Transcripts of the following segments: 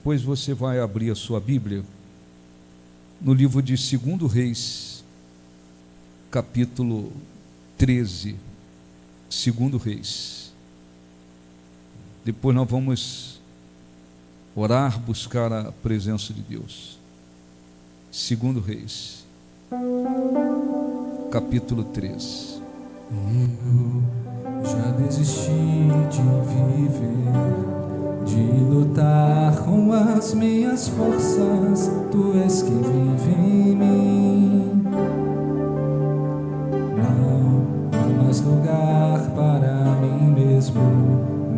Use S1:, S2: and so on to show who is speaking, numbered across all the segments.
S1: Depois você vai abrir a sua Bíblia no livro de 2 Reis, capítulo 13. 2 Reis. Depois nós vamos orar, buscar a presença de Deus. 2 Reis, capítulo 13.
S2: Eu já desisti de viver, de lutar com as minhas forças. Tu és quem vive em mim. Não há mais lugar para mim mesmo.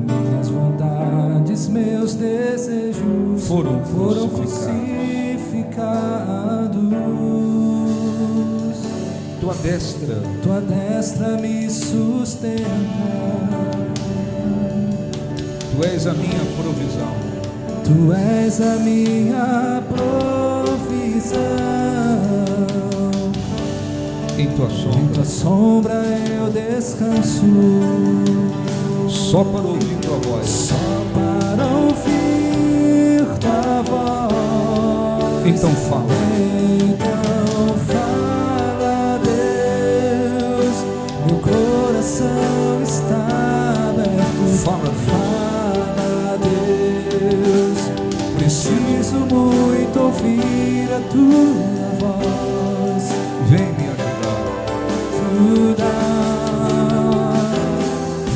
S2: Minhas vontades, meus desejos
S1: foram
S2: crucificados. Tua destra me sustenta.
S1: Tu és a minha provisão.
S2: Tu és a minha provisão.
S1: Em tua
S2: sombra eu descanso.
S1: Só para ouvir tua voz.
S2: Só para ouvir tua voz.
S1: Então fala.
S2: Então fala, Deus. Meu coração está aberto. Fala, Deus. Preciso muito ouvir a tua voz.
S1: Vem me ajudar.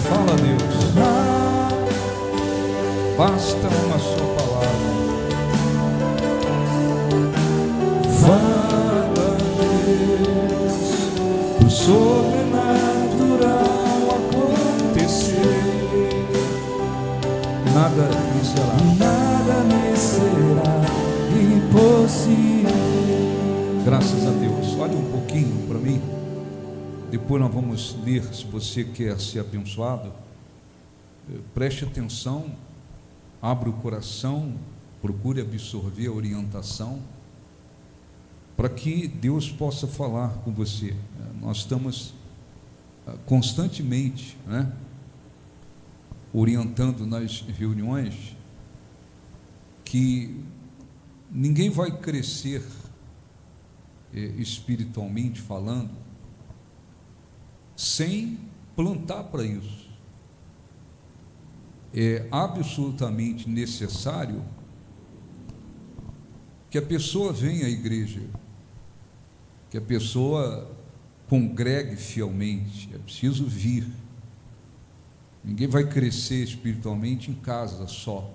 S1: Fala, Deus. Basta uma só palavra.
S2: Fala, Deus. O sobrenatural acontecer.
S1: Nada
S2: me será impossível.
S1: Graças a Deus. Olha um pouquinho para mim. Depois nós vamos ler. Se você quer ser abençoado, preste atenção, abra o coração, procure absorver a orientação, para que Deus possa falar com você. Nós estamos constantemente, orientando nas reuniões que ninguém vai crescer espiritualmente falando sem plantar para isso. É absolutamente necessário que a pessoa venha à igreja, que a pessoa congregue fielmente. É preciso vir. Ninguém vai crescer espiritualmente em casa só.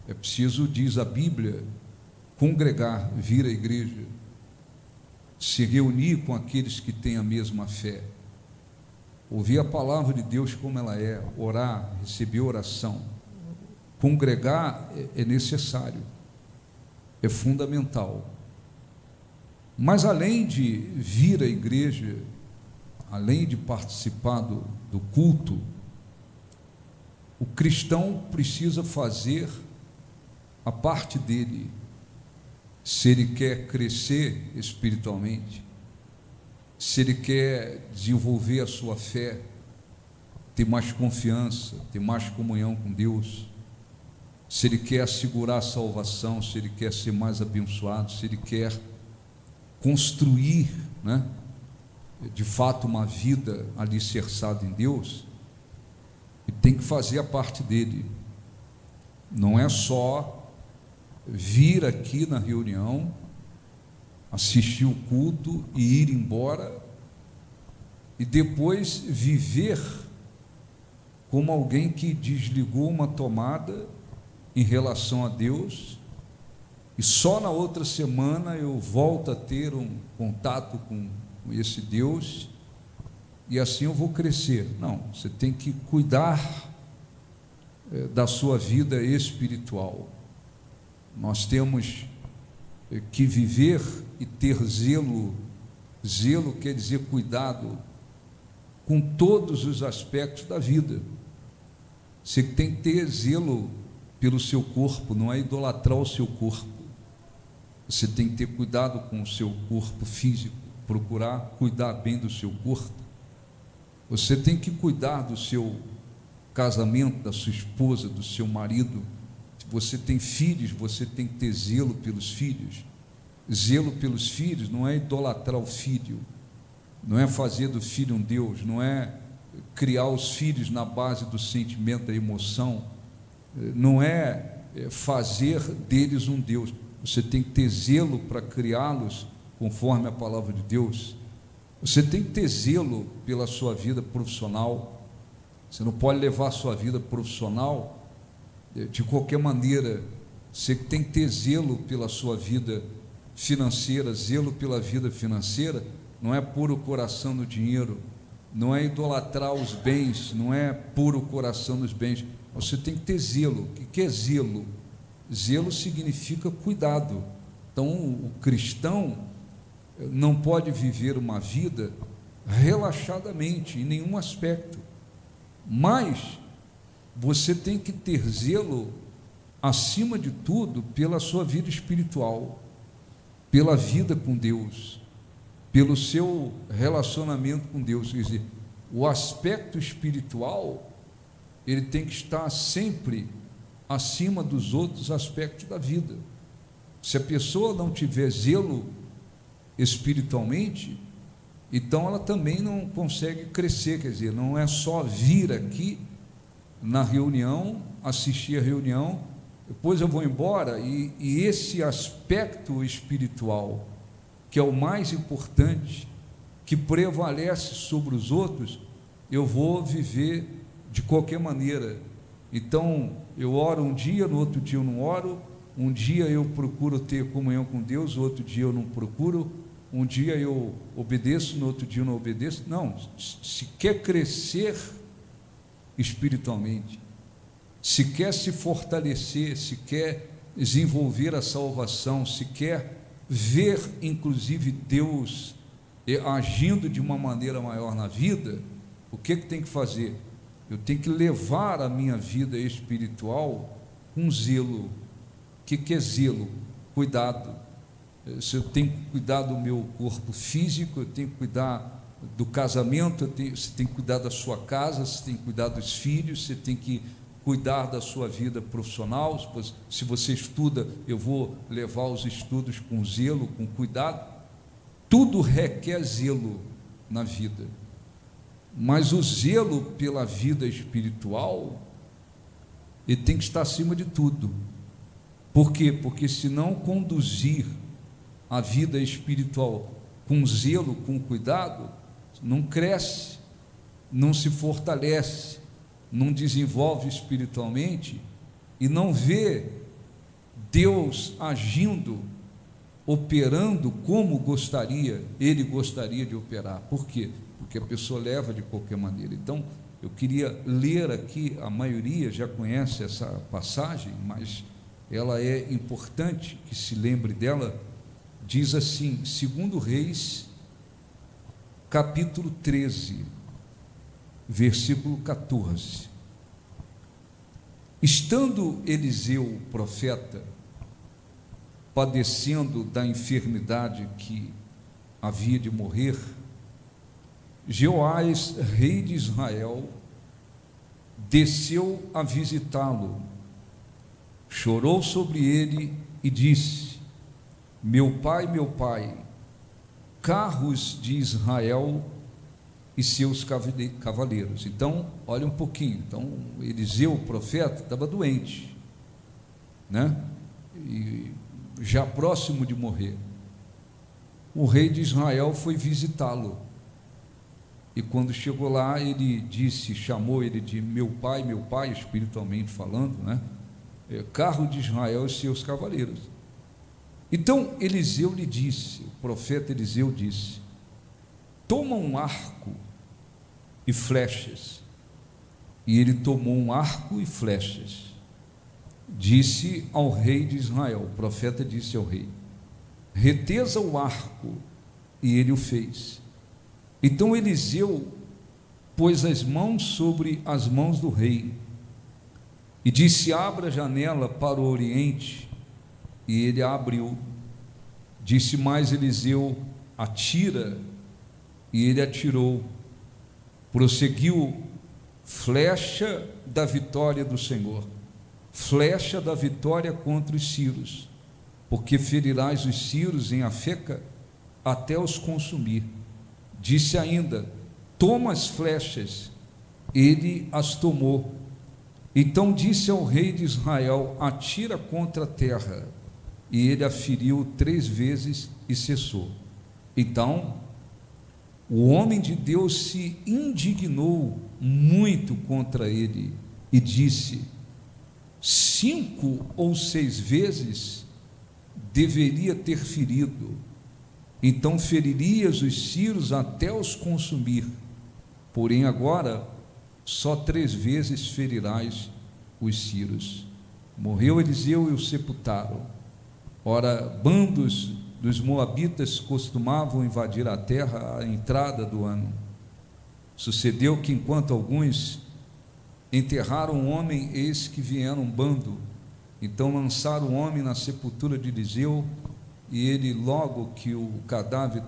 S1: É preciso, diz a Bíblia, congregar, vir à igreja, se reunir com aqueles que têm a mesma fé, ouvir a palavra de Deus como ela é, orar, receber oração. Congregar é necessário, é fundamental. Mas além de vir à igreja, além de participar do culto, o cristão precisa fazer a parte dele. Se ele quer crescer espiritualmente, se ele quer desenvolver a sua fé, ter mais confiança, ter mais comunhão com Deus, se ele quer assegurar a salvação, se ele quer ser mais abençoado, se ele quer construir, de fato uma vida alicerçada em Deus, ele tem que fazer a parte dele. Não é só vir aqui na reunião, assistir o culto e ir embora, e depois viver como alguém que desligou uma tomada em relação a Deus, e só na outra semana eu volto a ter um contato com esse Deus, e assim eu vou crescer. Não, você tem que cuidar da sua vida espiritual. Nós temos que viver e ter zelo. Zelo quer dizer cuidado com todos os aspectos da vida. Você tem que ter zelo pelo seu corpo, não é idolatrar o seu corpo. Você tem que ter cuidado com o seu corpo físico, procurar cuidar bem do seu corpo. Você tem que cuidar do seu casamento, da sua esposa, do seu marido. você tem filhos, você tem que ter zelo pelos filhos. Zelo pelos filhos não é idolatrar o filho, não é fazer do filho um Deus, não é criar os filhos na base do sentimento, da emoção, não é fazer deles um Deus. Você tem que ter zelo para criá-los conforme a palavra de Deus. Você tem que ter zelo pela sua vida profissional. Você não pode levar a sua vida profissional de qualquer maneira. Você tem que ter zelo pela sua vida financeira. Zelo pela vida financeira não é pôr o coração no dinheiro, não é idolatrar os bens, não é pôr o coração nos bens. Você tem que ter zelo. O que é zelo? Zelo significa cuidado. Então, o cristão não pode viver uma vida relaxadamente, em nenhum aspecto, mas você tem que ter zelo, acima de tudo, pela sua vida espiritual, pela vida com Deus, pelo seu relacionamento com Deus. Quer dizer, o aspecto espiritual, ele tem que estar sempre acima dos outros aspectos da vida. Se a pessoa não tiver zelo espiritualmente, então ela também não consegue crescer. Quer dizer, não é só vir aqui na reunião, assistir a reunião, depois eu vou embora, e esse aspecto espiritual, que é o mais importante, que prevalece sobre os outros, eu vou viver de qualquer maneira. Então, eu oro um dia, no outro dia eu não oro, um dia eu procuro ter comunhão com Deus, no outro dia eu não procuro, um dia eu obedeço, no outro dia eu não obedeço. Não, se quer crescer espiritualmente, se quer se fortalecer, se quer desenvolver a salvação, se quer ver inclusive Deus agindo de uma maneira maior na vida, o que tem que fazer? Eu tenho que levar a minha vida espiritual com zelo. O que é zelo? Cuidado. Se eu tenho que cuidar do meu corpo físico, eu tenho que cuidar do casamento, você tem que cuidar da sua casa, você tem que cuidar dos filhos, você tem que cuidar da sua vida profissional. Se você estuda, eu vou levar os estudos com zelo, com cuidado. Tudo requer zelo na vida, mas o zelo pela vida espiritual, ele tem que estar acima de tudo. Por quê? Porque se não conduzir a vida espiritual com zelo, com cuidado, não cresce, não se fortalece, não desenvolve espiritualmente e não vê Deus agindo, operando como Ele gostaria de operar. Por quê? Porque a pessoa leva de qualquer maneira. Então, eu queria ler aqui, a maioria já conhece essa passagem, mas ela é importante que se lembre dela. Diz assim, 2 Reis, capítulo 13, versículo 14. Estando Eliseu, profeta, padecendo da enfermidade que havia de morrer, Jeoás, rei de Israel, desceu a visitá-lo, chorou sobre ele e disse: meu pai, carros de Israel e seus cavaleiros. Então, olha um pouquinho. Então, Eliseu, o profeta, estava doente, né? E já próximo de morrer. O rei de Israel foi visitá-lo. E quando chegou lá, ele chamou ele de meu pai, espiritualmente falando, né? Carro de Israel e seus cavaleiros. Então Eliseu lhe disse, o profeta Eliseu disse: toma um arco e flechas. E ele tomou um arco e flechas. Disse ao rei de Israel, o profeta disse ao rei: reteza o arco. E ele o fez. Então Eliseu pôs as mãos sobre as mãos do rei e disse: abra a janela para o oriente. E ele a abriu. Disse mais Eliseu: atira. E ele atirou. Prosseguiu: flecha da vitória do Senhor. flecha da vitória contra os sírios, porque ferirás os sírios em Afeca até os consumir. Disse ainda: toma as flechas. Ele as tomou. Então disse ao rei de Israel: atira contra a terra. E ele a feriu 3 vezes e cessou. Então o homem de Deus se indignou muito contra ele e disse: 5 ou 6 vezes deveria ter ferido, então feririas os sírios até os consumir. Porém agora só 3 vezes ferirás os sírios. Morreu Eliseu e o sepultaram. Ora, bandos dos moabitas costumavam invadir a terra à entrada do ano. Sucedeu que, enquanto alguns enterraram um homem, eis que vieram um bando. Então lançaram o homem na sepultura de Eliseu, e ele, logo que o cadáver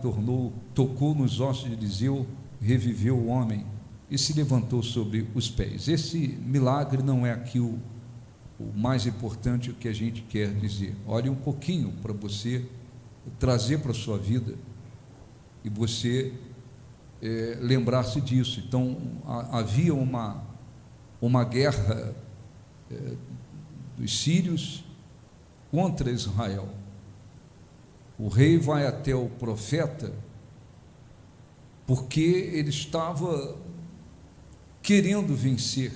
S1: tocou nos ossos de Eliseu, reviveu o homem e se levantou sobre os pés. Esse milagre não é aqui o mais importante, o que a gente quer dizer. Olhe um pouquinho para você trazer para a sua vida e você lembrar-se disso. Então havia uma guerra dos sírios contra Israel. O rei vai até o profeta porque ele estava querendo vencer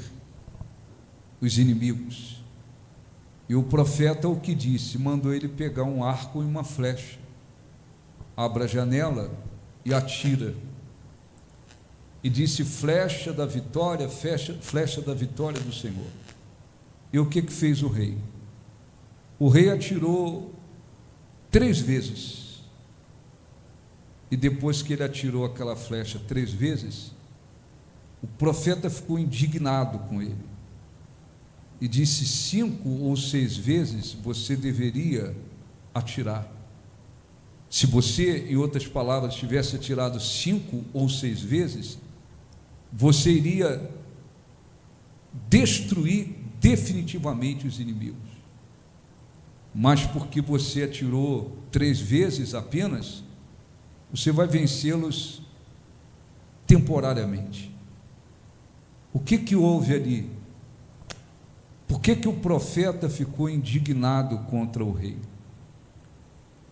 S1: os inimigos. E o profeta o que disse? Mandou ele pegar um arco e uma flecha. Abra a janela e atira. E disse: flecha da vitória, flecha da vitória do Senhor. E o que fez o rei? O rei atirou 3 vezes. E depois que ele atirou aquela flecha 3 vezes, o profeta ficou indignado com ele. E disse: 5 ou 6 vezes você deveria atirar. Se você, em outras palavras, tivesse atirado 5 ou 6 vezes, você iria destruir definitivamente os inimigos. Mas porque você atirou 3 vezes apenas, você vai vencê-los temporariamente. O que houve ali? Por que o profeta ficou indignado contra o rei?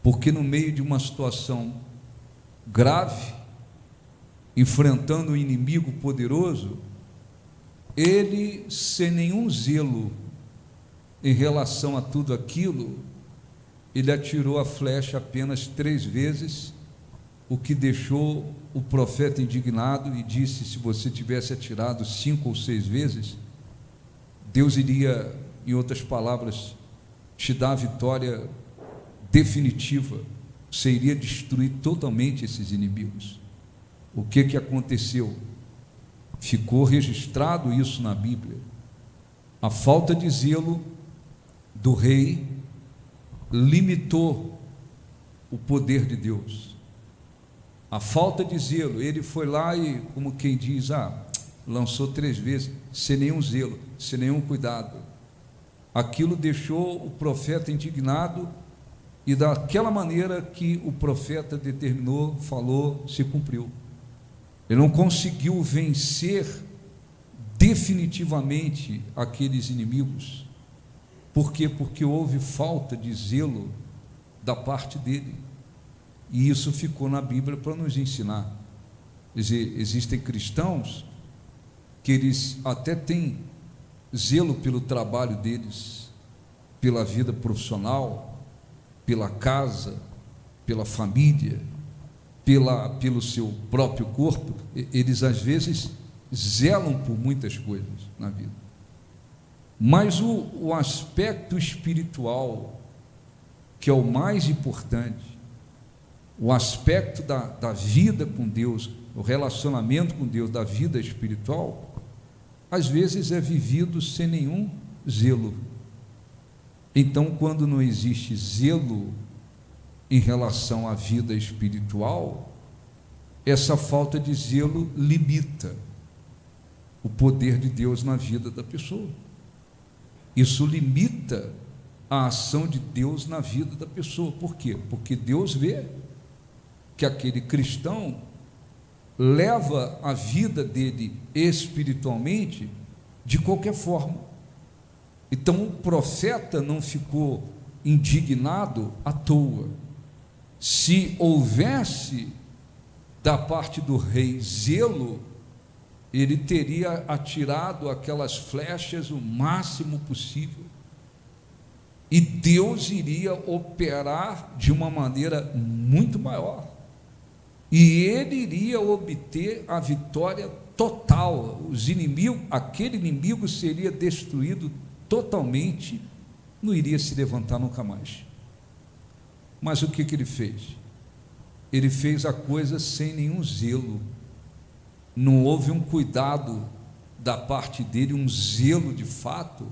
S1: Porque no meio de uma situação grave, enfrentando um inimigo poderoso, ele, sem nenhum zelo em relação a tudo aquilo, ele atirou a flecha apenas 3 vezes, o que deixou o profeta indignado e disse: se você tivesse atirado 5 ou 6 vezes, Deus iria, em outras palavras, te dar a vitória definitiva. Você iria destruir totalmente esses inimigos. O que aconteceu? Ficou registrado isso na Bíblia. A falta de zelo do rei limitou o poder de Deus. A falta de zelo, ele foi lá e, como quem diz, lançou 3 vezes, sem nenhum zelo, sem nenhum cuidado. Aquilo deixou o profeta indignado, e daquela maneira que o profeta determinou, falou, se cumpriu. Ele não conseguiu vencer definitivamente aqueles inimigos. Por quê? Porque houve falta de zelo da parte dele. E isso ficou na Bíblia para nos ensinar. Quer dizer, existem cristãos que eles até têm zelo pelo trabalho deles, pela vida profissional, pela casa, pela família, pelo seu próprio corpo. Eles às vezes zelam por muitas coisas na vida, mas o aspecto espiritual, que é o mais importante, o aspecto da vida com Deus, o relacionamento com Deus, da vida espiritual, às vezes é vivido sem nenhum zelo. Então, quando não existe zelo em relação à vida espiritual, essa falta de zelo limita o poder de Deus na vida da pessoa. Isso limita a ação de Deus na vida da pessoa. Por quê? Porque Deus vê que aquele cristão leva a vida dele espiritualmente de qualquer forma. Então o profeta não ficou indignado à toa. Se houvesse da parte do rei zelo, ele teria atirado aquelas flechas o máximo possível, e Deus iria operar de uma maneira muito maior, e ele iria obter a vitória total. Os inimigos, aquele inimigo seria destruído totalmente, não iria se levantar nunca mais. Mas o que ele fez? Ele fez a coisa sem nenhum zelo. Não houve um cuidado da parte dele, um zelo de fato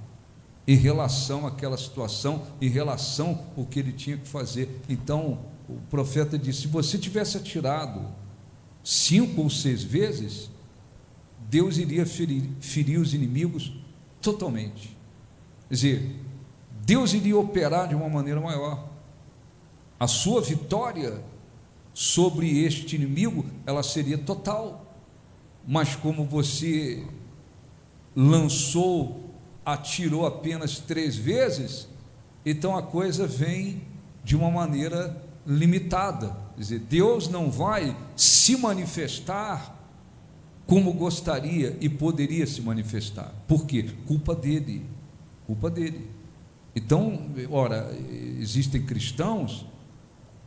S1: em relação àquela situação, em relação ao que ele tinha que fazer. Então o profeta disse: se você tivesse atirado 5 ou 6 vezes, Deus iria ferir os inimigos totalmente. Quer dizer, Deus iria operar de uma maneira maior. A sua vitória sobre este inimigo, ela seria total. Mas como você atirou apenas 3 vezes, então a coisa vem de uma maneira limitada. Quer dizer, Deus não vai se manifestar como gostaria e poderia se manifestar. Por quê? Culpa dele. Então, ora, existem cristãos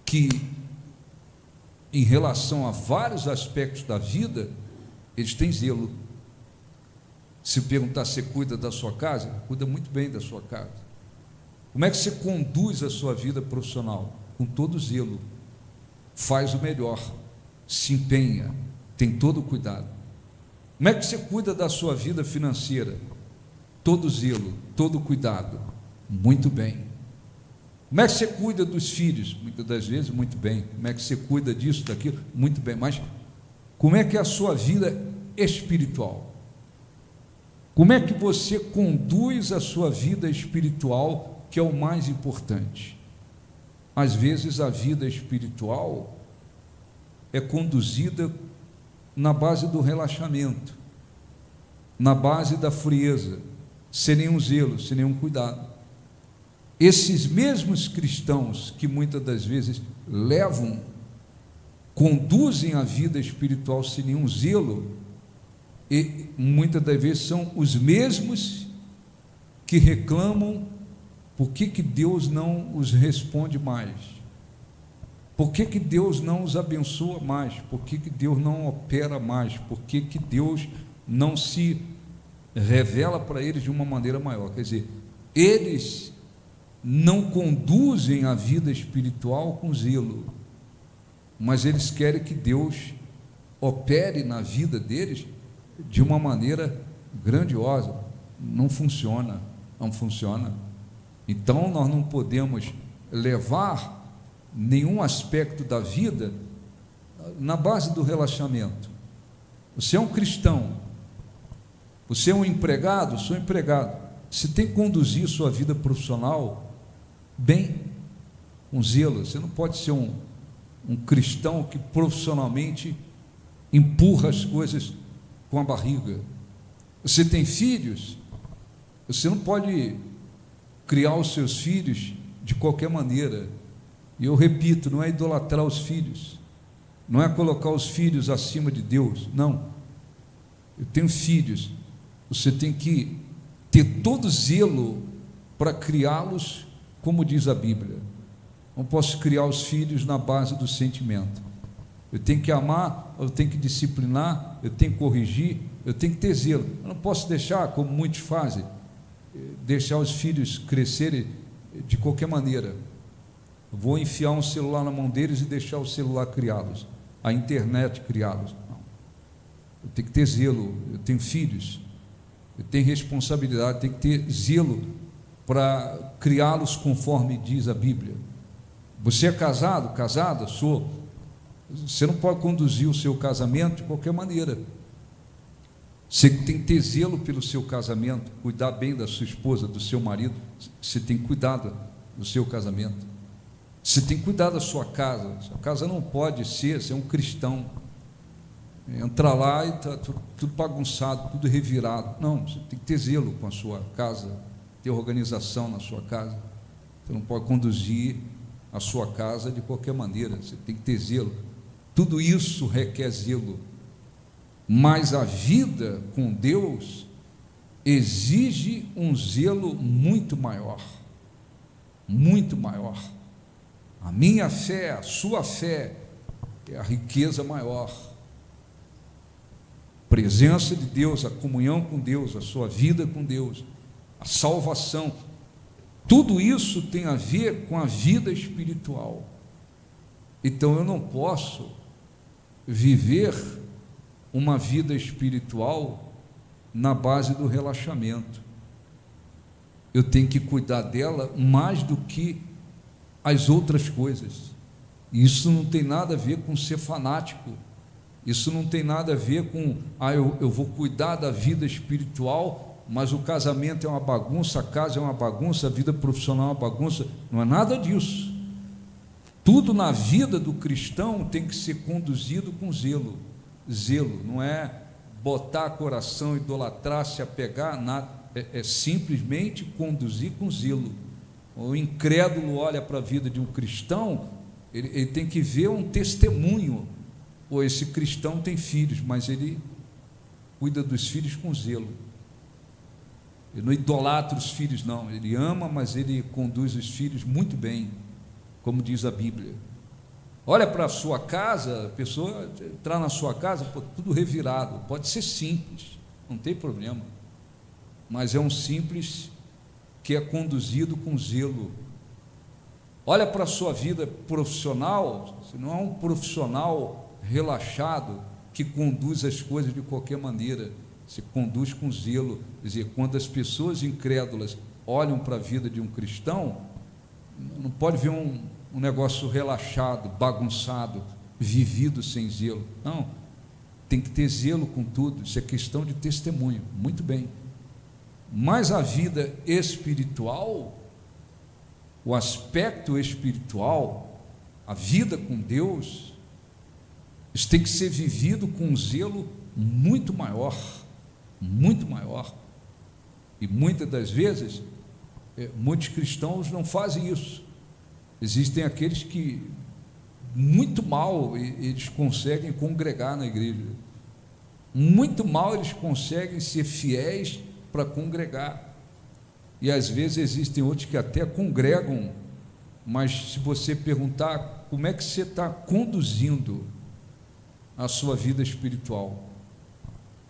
S1: que, em relação a vários aspectos da vida, eles têm zelo. Se perguntar se cuida da sua casa, cuida muito bem da sua casa. Como é que você conduz a sua vida profissional? Com todo zelo, faz o melhor, se empenha, tem todo o cuidado. Como é que você cuida da sua vida financeira? Todo zelo, todo cuidado, muito bem. Como é que você cuida dos filhos? Muitas das vezes, muito bem. Como é que você cuida disso, daquilo? Muito bem. Mas como é que é a sua vida espiritual? Como é que você conduz a sua vida espiritual, que é o mais importante? Às vezes a vida espiritual é conduzida na base do relaxamento, na base da frieza, sem nenhum zelo, sem nenhum cuidado. Esses mesmos cristãos que muitas das vezes conduzem a vida espiritual sem nenhum zelo, e muitas das vezes são os mesmos que reclamam por que Deus não os responde mais, por que Deus não os abençoa mais, por que Deus não opera mais, por que Deus não se revela para eles de uma maneira maior. Quer dizer, eles não conduzem a vida espiritual com zelo, mas eles querem que Deus opere na vida deles de uma maneira grandiosa. Não funciona. Então nós não podemos levar nenhum aspecto da vida na base do relaxamento. Você é um cristão, você é um empregado, sou empregado, você tem que conduzir sua vida profissional bem, com zelo. Você não pode ser um cristão que profissionalmente empurra as coisas com a barriga. Você tem filhos, você não pode criar os seus filhos de qualquer maneira. E eu repito, não é idolatrar os filhos, não é colocar os filhos acima de Deus, não. Eu tenho filhos, você tem que ter todo zelo para criá-los, como diz a Bíblia. Não posso criar os filhos na base do sentimento. Eu tenho que amar, eu tenho que disciplinar, eu tenho que corrigir, eu tenho que ter zelo. Eu não posso deixar, como muitos fazem, deixar os filhos crescerem de qualquer maneira. Eu vou enfiar um celular na mão deles e deixar o celular criá-los, a internet criá-los. Não. Eu tenho que ter zelo. Eu tenho filhos, eu tenho responsabilidade, tenho que ter zelo para criá-los conforme diz a Bíblia. Você é casado? Casada? Sou. Você não pode conduzir o seu casamento de qualquer maneira. Você tem que ter zelo pelo seu casamento, cuidar bem da sua esposa, do seu marido. Você tem que cuidar do seu casamento. Você tem que cuidar da sua casa. Sua casa não pode ser, você é um cristão, entrar lá e está tudo bagunçado, tudo revirado. Não, você tem que ter zelo com a sua casa, ter organização na sua casa. Você não pode conduzir a sua casa de qualquer maneira, você tem que ter zelo. Tudo isso requer zelo. Mas a vida com Deus exige um zelo muito maior, muito maior. A minha fé, a sua fé, é a riqueza maior. A presença de Deus, a comunhão com Deus, a sua vida com Deus, a salvação, tudo isso tem a ver com a vida espiritual. Então eu não posso viver uma vida espiritual na base do relaxamento. Eu tenho que cuidar dela mais do que as outras coisas. Isso não tem nada a ver com ser fanático. Isso não tem nada a ver com eu vou cuidar da vida espiritual, mas o casamento é uma bagunça, a casa é uma bagunça, a vida profissional é uma bagunça. Não é nada disso. Tudo na vida do cristão tem que ser conduzido com zelo. Zelo, não é botar coração, idolatrar, se apegar, nada, é simplesmente conduzir com zelo. O incrédulo olha para a vida de um cristão, ele tem que ver um testemunho. Esse cristão tem filhos, mas ele cuida dos filhos com zelo. Ele não idolatra os filhos, não. Ele ama, mas ele conduz os filhos muito bem, como diz a Bíblia. Olha para a sua casa, a pessoa entrar na sua casa, tudo revirado, pode ser simples, não tem problema, mas é um simples que é conduzido com zelo. Olha para a sua vida profissional, você não é um profissional relaxado que conduz as coisas de qualquer maneira, você conduz com zelo. Quer dizer, quando as pessoas incrédulas olham para a vida de um cristão, não pode ver um negócio relaxado, bagunçado, vivido sem zelo. Não, tem que ter zelo com tudo. Isso é questão de testemunho. Muito bem. Mas a vida espiritual, o aspecto espiritual, a vida com Deus, isso tem que ser vivido com um zelo muito maior, muito maior. E muitas das vezes, muitos cristãos não fazem isso. Existem aqueles que, muito mal, eles conseguem congregar na igreja. Muito mal eles conseguem ser fiéis para congregar. E às vezes existem outros que até congregam, mas se você perguntar como é que você está conduzindo a sua vida espiritual,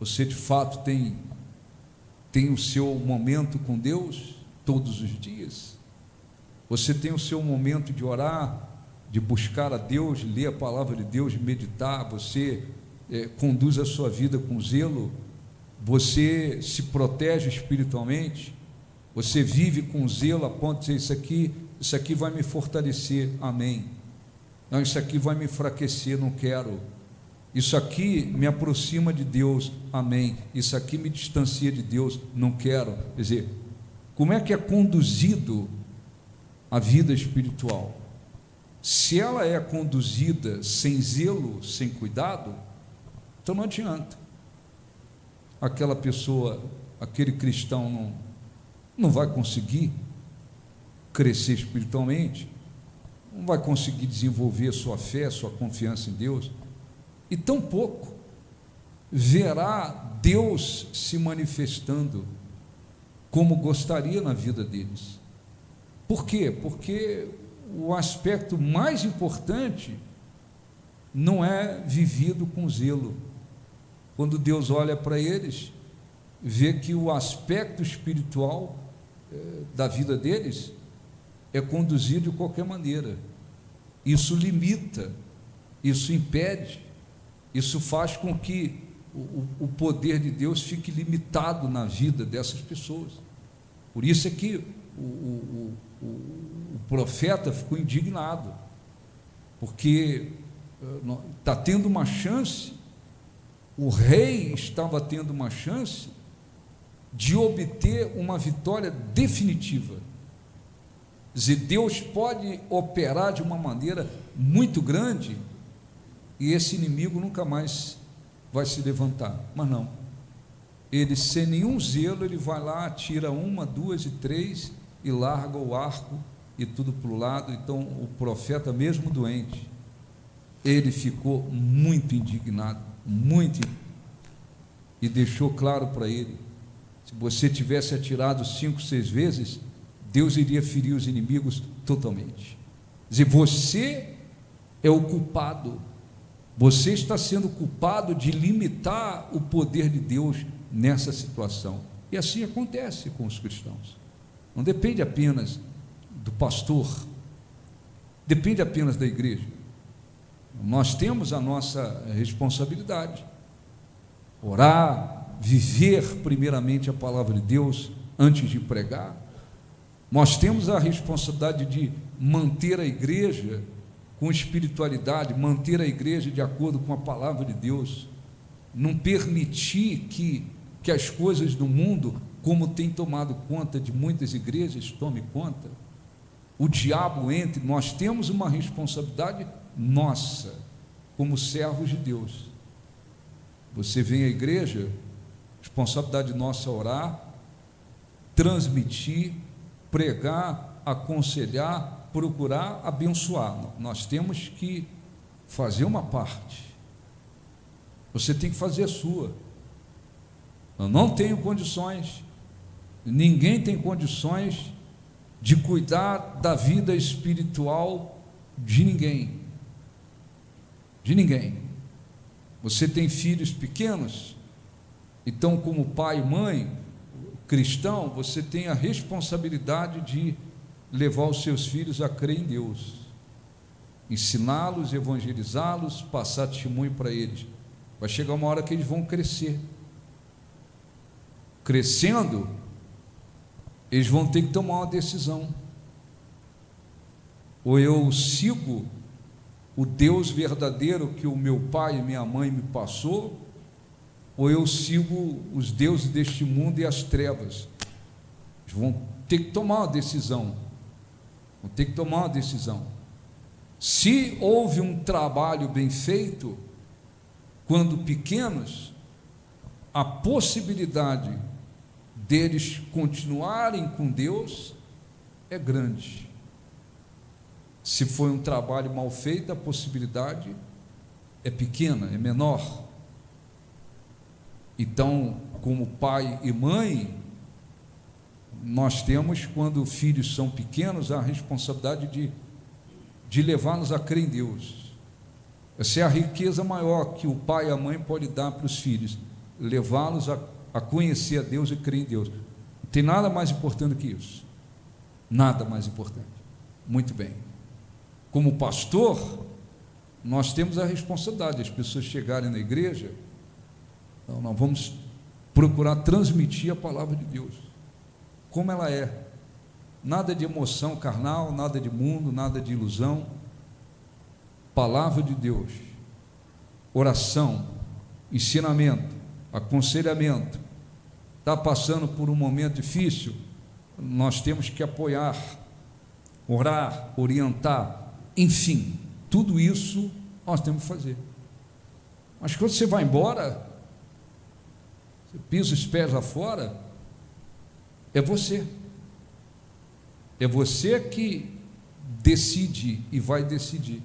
S1: você de fato tem o seu momento com Deus todos os dias? Você tem o seu momento de orar, de buscar a Deus, de ler a palavra de Deus, de meditar? Você conduz a sua vida com zelo? Você se protege espiritualmente? Você vive com zelo a ponto de dizer: isso aqui vai me fortalecer, amém. Não, isso aqui vai me enfraquecer, não quero. Isso aqui me aproxima de Deus, amém. Isso aqui me distancia de Deus, não quero. Quer dizer, como é que é conduzido a vida espiritual? Se ela é conduzida sem zelo, sem cuidado, então não adianta. Aquela pessoa, aquele cristão não vai conseguir crescer espiritualmente, não vai conseguir desenvolver sua fé, sua confiança em Deus, e tampouco verá Deus se manifestando como gostaria na vida deles. Por quê? Porque o aspecto mais importante não é vivido com zelo. Quando Deus olha para eles, vê que o aspecto espiritual da vida deles é conduzido de qualquer maneira. Isso limita, isso impede, isso faz com que o poder de Deus fique limitado na vida dessas pessoas. Por isso é que o profeta ficou indignado, porque está tendo uma chance o rei estava tendo uma chance de obter uma vitória definitiva. Quer dizer, Deus pode operar de uma maneira muito grande e esse inimigo nunca mais vai se levantar, mas não, ele sem nenhum zelo, ele vai lá, atira 1, 2 e 3 e larga o arco e tudo para o lado. Então o profeta, mesmo doente, ele ficou muito indignado, e deixou claro para ele: se você tivesse atirado 5, 6 vezes, Deus iria ferir os inimigos totalmente. Quer dizer, você é o culpado, você está sendo culpado de limitar o poder de Deus nessa situação. E assim acontece com os cristãos. Não depende apenas do pastor, depende apenas da igreja. Nós temos a nossa responsabilidade, orar, viver primeiramente a palavra de Deus antes de pregar. Nós temos a responsabilidade de manter a igreja com espiritualidade, manter a igreja de acordo com a palavra de Deus, não permitir que as coisas do mundo, como tem tomado conta de muitas igrejas, tome conta, o diabo entre. Nós temos uma responsabilidade nossa, como servos de Deus. Você vem à igreja, responsabilidade nossa orar, transmitir, pregar, aconselhar, procurar abençoar. Nós temos que fazer uma parte, você tem que fazer a sua. Eu não tenho condições, ninguém tem condições de cuidar da vida espiritual de ninguém, Você tem filhos pequenos, então, como pai e mãe cristão, você tem a responsabilidade de levar os seus filhos a crer em Deus, ensiná-los, evangelizá-los, passar testemunho para eles. Vai chegar uma hora que eles vão crescer. Crescendo, eles vão ter que tomar uma decisão: ou eu sigo o Deus verdadeiro que o meu pai e minha mãe me passou, ou eu sigo os deuses deste mundo e as trevas. Eles vão ter que tomar uma decisão, Se houve um trabalho bem feito quando pequenos, a possibilidade deles continuarem com Deus é grande. Se foi um trabalho mal feito, a possibilidade é pequena, é menor. Então, como pai e mãe, nós temos, quando filhos são pequenos, a responsabilidade de levá-los a crer em Deus. Essa é a riqueza maior que o pai e a mãe podem dar para os filhos, levá-los a conhecer a Deus e crer em Deus. Não tem nada mais importante que isso, nada mais importante. Muito bem, como pastor, nós temos a responsabilidade. As pessoas chegarem na igreja, então nós vamos procurar transmitir a palavra de Deus como ela é, nada de emoção carnal, nada de mundo, nada de ilusão. Palavra de Deus, oração, ensinamento, aconselhamento. Está passando por um momento difícil, nós temos que apoiar, orar, orientar, enfim, tudo isso nós temos que fazer. Mas quando você vai embora, você pisa os pés lá fora, é você que decide e vai decidir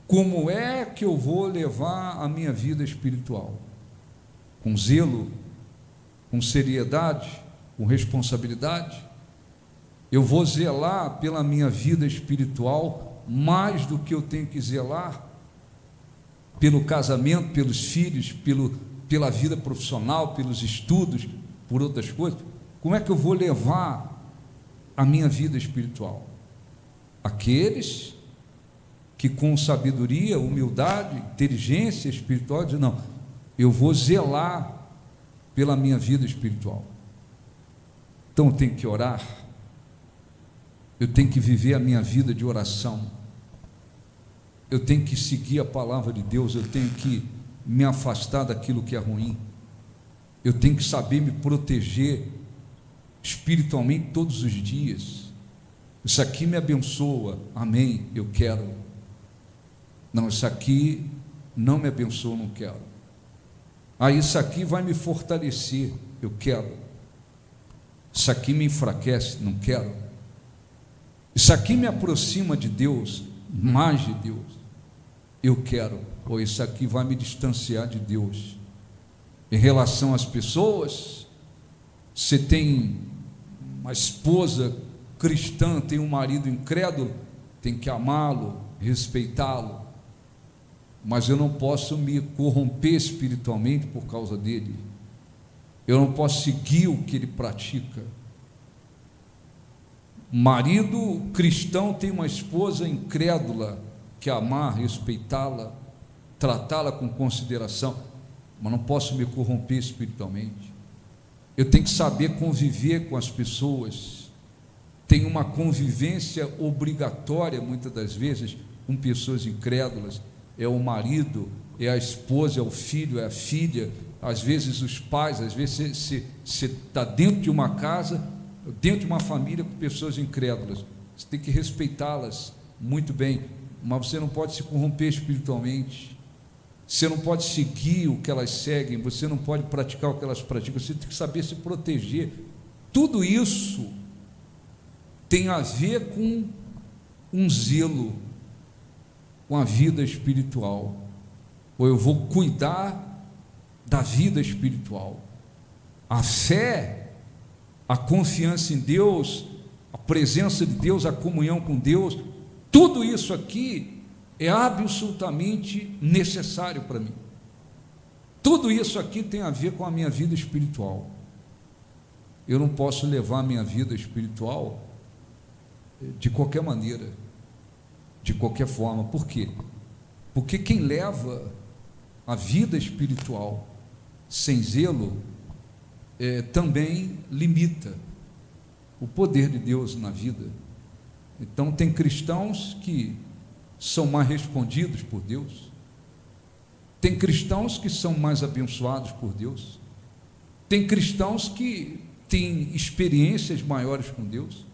S1: como é que eu vou levar a minha vida espiritual, com zelo, com seriedade, com responsabilidade. Eu vou zelar pela minha vida espiritual mais do que eu tenho que zelar pelo casamento, pelos filhos, pela vida profissional, pelos estudos, por outras coisas. Como é que eu vou levar a minha vida espiritual? Aqueles que com sabedoria, humildade, inteligência espiritual dizem: não, eu vou zelar pela minha vida espiritual. Então eu tenho que orar, eu tenho que viver a minha vida de oração, eu tenho que seguir a palavra de Deus, eu tenho que me afastar daquilo que é ruim. Eu tenho que saber me proteger espiritualmente todos os dias. Isso aqui me abençoa, amém, eu quero. Não, isso aqui não me abençoa, não quero. Isso aqui vai me fortalecer, eu quero. Isso aqui me enfraquece, não quero. Isso aqui me aproxima de Deus, mais de Deus, eu quero. Ou isso aqui vai me distanciar de Deus. Em relação às pessoas, você tem uma esposa cristã, tem um marido incrédulo, tem que amá-lo, respeitá-lo, mas eu não posso me corromper espiritualmente por causa dele. Eu não posso seguir o que ele pratica. Marido cristão tem uma esposa incrédula, que amar, respeitá-la, tratá-la com consideração, mas não posso me corromper espiritualmente. Eu tenho que saber conviver com as pessoas. Tem uma convivência obrigatória, muitas das vezes, com pessoas incrédulas. É o marido, é a esposa, é o filho, é a filha, às vezes os pais. Às vezes você está dentro de uma casa, dentro de uma família com pessoas incrédulas. Você tem que respeitá-las muito bem, mas você não pode se corromper espiritualmente. Você não pode seguir o que elas seguem, você não pode praticar o que elas praticam, você tem que saber se proteger. Tudo isso tem a ver com um zelo, com a vida espiritual. Ou eu vou cuidar da vida espiritual. A fé, a confiança em Deus, a presença de Deus, a comunhão com Deus, tudo isso aqui é absolutamente necessário para mim. Tudo isso aqui tem a ver com a minha vida espiritual. Eu não posso levar a minha vida espiritual de qualquer maneira, de qualquer forma. Por quê? Porque quem leva a vida espiritual sem zelo também limita o poder de Deus na vida. Então tem cristãos que são mais respondidos por Deus, tem cristãos que são mais abençoados por Deus, tem cristãos que têm experiências maiores com Deus,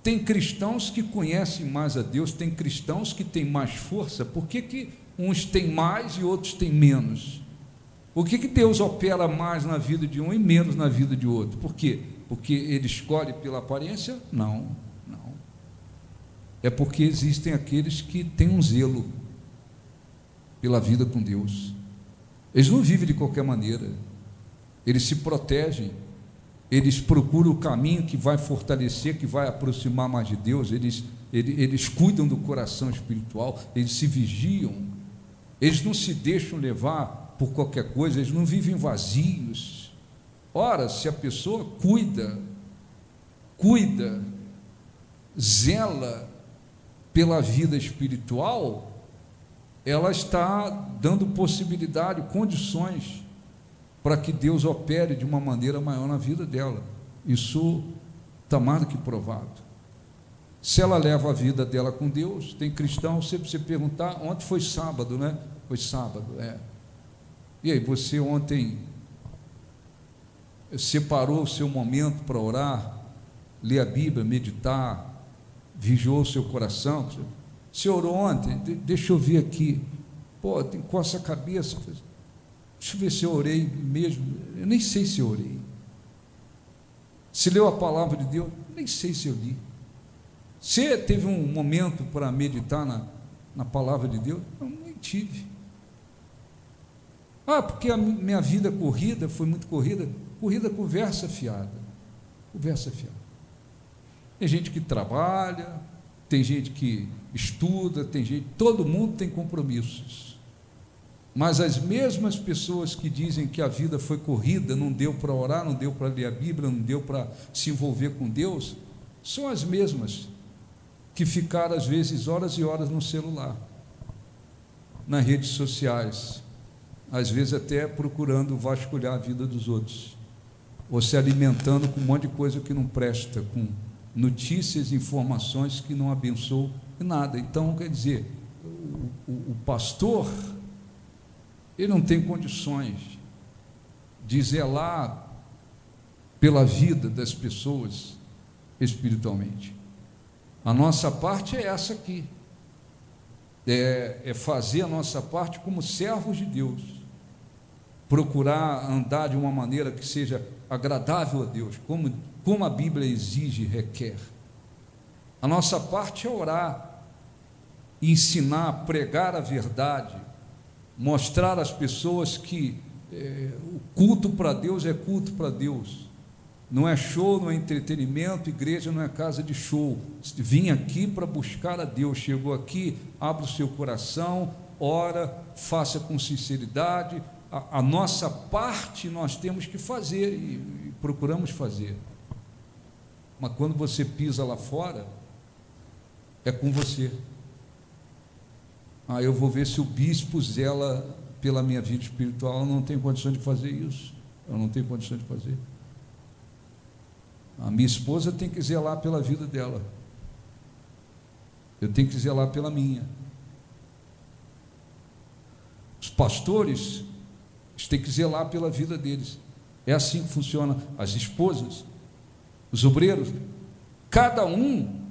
S1: tem cristãos que conhecem mais a Deus, tem cristãos que têm mais força. Por que uns têm mais e outros têm menos? Por que Deus opera mais na vida de um e menos na vida de outro? Por quê? Porque ele escolhe pela aparência? Não. É porque existem aqueles que têm um zelo pela vida com Deus. Eles não vivem de qualquer maneira, eles se protegem, eles procuram o caminho que vai fortalecer, que vai aproximar mais de Deus. Eles cuidam do coração espiritual, eles se vigiam, eles não se deixam levar por qualquer coisa, eles não vivem vazios. Ora, se a pessoa cuida, zela pela vida espiritual, ela está dando possibilidade, condições para que Deus opere de uma maneira maior na vida dela. Isso está mais do que provado. Se ela leva a vida dela com Deus, tem cristão, se você perguntar, ontem foi sábado, né? Foi sábado, E aí, você ontem separou o seu momento para orar, ler a Bíblia, meditar, vigiou o seu coração? Você orou ontem? Deixa eu ver aqui. Encosta a cabeça. Deixa eu ver se eu orei mesmo. Eu nem sei se eu orei. Se leu a palavra de Deus? Nem sei se eu li. Você teve um momento para meditar na palavra de Deus? Eu nem tive. Porque a minha vida corrida foi muito corrida. Conversa fiada. Conversa fiada. Tem gente que trabalha, tem gente que estuda, todo mundo tem compromissos. Mas as mesmas pessoas que dizem que a vida foi corrida, não deu para orar, não deu para ler a Bíblia, não deu para se envolver com Deus, são as mesmas que ficaram às vezes horas e horas no celular, nas redes sociais, às vezes até procurando vasculhar a vida dos outros, ou se alimentando com um monte de coisa que não presta, com notícias, informações que não abençoam nada. Então, quer dizer, o pastor, ele não tem condições de zelar pela vida das pessoas espiritualmente. A nossa parte é essa aqui, é fazer a nossa parte como servos de Deus, procurar andar de uma maneira que seja agradável a Deus, como a Bíblia exige e requer. A nossa parte é orar, ensinar, pregar a verdade, mostrar às pessoas que o culto para Deus é culto para Deus, não é show, não é entretenimento, igreja não é casa de show. Vim aqui para buscar a Deus, chegou aqui, abre o seu coração, ora, faça com sinceridade. A nossa parte nós temos que fazer e procuramos fazer, mas quando você pisa lá fora, é com você. Eu vou ver se o bispo zela pela minha vida espiritual. Eu não tenho condições de fazer isso, eu não tenho condições de fazer. A minha esposa tem que zelar pela vida dela, eu tenho que zelar pela minha. Os pastores têm que zelar pela vida deles, é assim que funciona. As esposas, os obreiros, cada um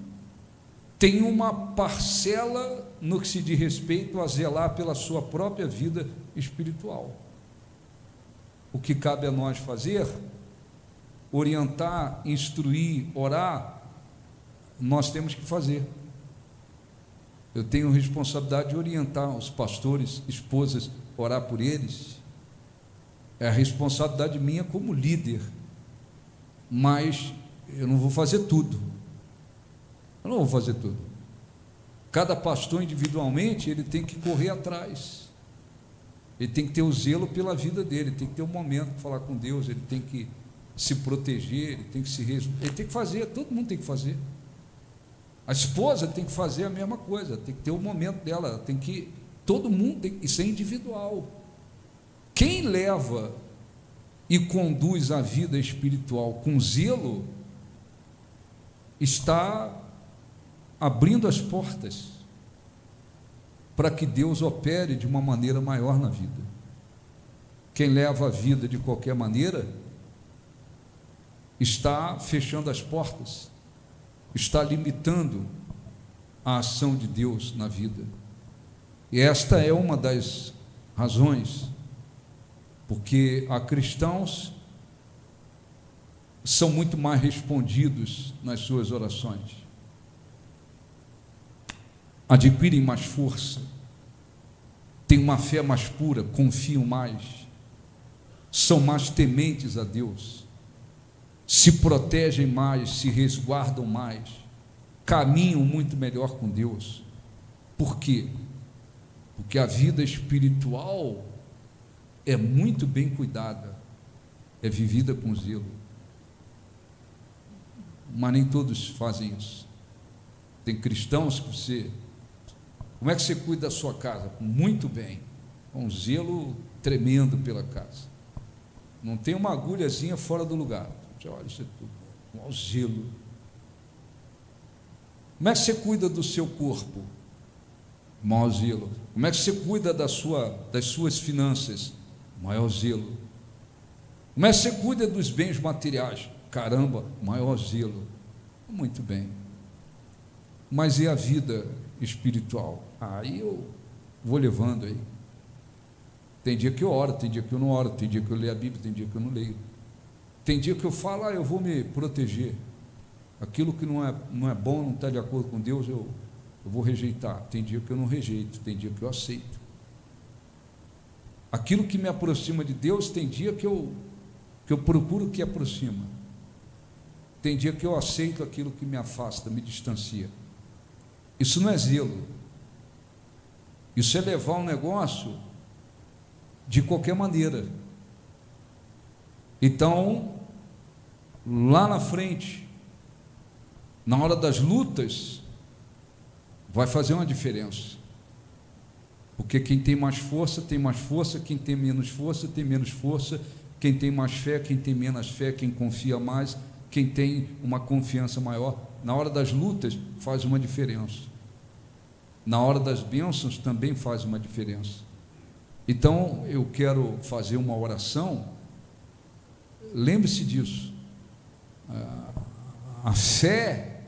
S1: tem uma parcela no que se diz respeito a zelar pela sua própria vida espiritual. O que cabe a nós fazer, orientar, instruir, orar, nós temos que fazer. Eu tenho responsabilidade de orientar os pastores, esposas, orar por eles. É a responsabilidade minha como líder, mas eu não vou fazer tudo. Eu não vou fazer tudo. Cada pastor individualmente, ele tem que correr atrás, ele tem que ter o zelo pela vida dele, tem que ter um momento para falar com Deus, ele tem que se proteger, ele tem que ele tem que fazer, todo mundo tem que fazer. A esposa tem que fazer a mesma coisa, tem que ter o momento dela, tem que, todo mundo tem, isso é individual. Quem leva e conduz a vida espiritual com zelo está abrindo as portas para que Deus opere de uma maneira maior na vida. Quem leva a vida de qualquer maneira está fechando as portas, está limitando a ação de Deus na vida. E esta é uma das razões porque há cristãos que são muito mais respondidos nas suas orações, adquirem mais força, têm uma fé mais pura, confiam mais, são mais tementes a Deus, se protegem mais, se resguardam mais, caminham muito melhor com Deus. Por quê? Porque a vida espiritual é muito bem cuidada, é vivida com zelo, mas nem todos fazem isso. Tem cristãos que você... Como é que você cuida da sua casa? Muito bem, com um zelo tremendo pela casa, não tem uma agulhazinha fora do lugar. Você olha, isso é tudo com um zelo. Como é que você cuida do seu corpo? Maior zelo. Como é que você cuida das suas finanças? Maior zelo. Como é que você cuida dos bens materiais? Caramba, maior zelo. Muito bem. Mas e a vida espiritual? Aí eu vou levando aí. Tem dia que eu oro, tem dia que eu não oro, tem dia que eu leio a Bíblia, tem dia que eu não leio. Tem dia que eu falo, eu vou me proteger. Aquilo que não é bom, não está de acordo com Deus, eu vou rejeitar. Tem dia que eu não rejeito, tem dia que eu aceito. Aquilo que me aproxima de Deus, tem dia que eu procuro que aproxima. Tem dia que eu aceito aquilo que me afasta, me distancia. Isso não é zelo. Isso é levar um negócio de qualquer maneira. Então, lá na frente, na hora das lutas, vai fazer uma diferença. Porque quem tem mais força, tem mais força, quem tem menos força, tem menos força, quem tem mais fé, quem tem menos fé, quem confia mais, quem tem uma confiança maior, na hora das lutas faz uma diferença. Na hora das bênçãos também faz uma diferença. Então, eu quero fazer uma oração. Lembre-se disso. A fé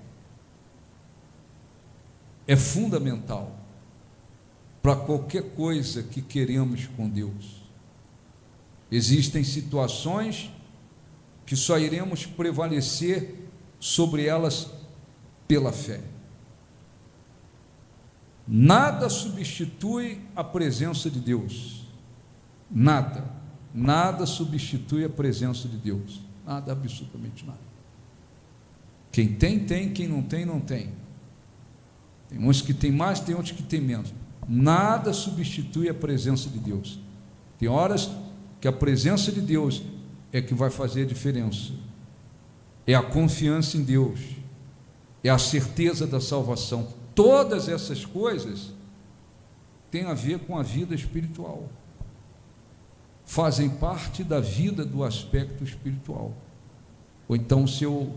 S1: é fundamental para qualquer coisa que queremos com Deus. Existem situações que só iremos prevalecer sobre elas pela fé. Nada substitui a presença de Deus. Nada substitui a presença de Deus. Nada, absolutamente nada. Quem tem, tem. Quem não tem, não tem. Tem uns que tem mais, tem outros que tem menos. Nada substitui a presença de Deus. Tem horas que a presença de Deus é que vai fazer a diferença. É a confiança em Deus. É a certeza da salvação. Todas essas coisas têm a ver com a vida espiritual. Fazem parte da vida do aspecto espiritual. Ou então, se eu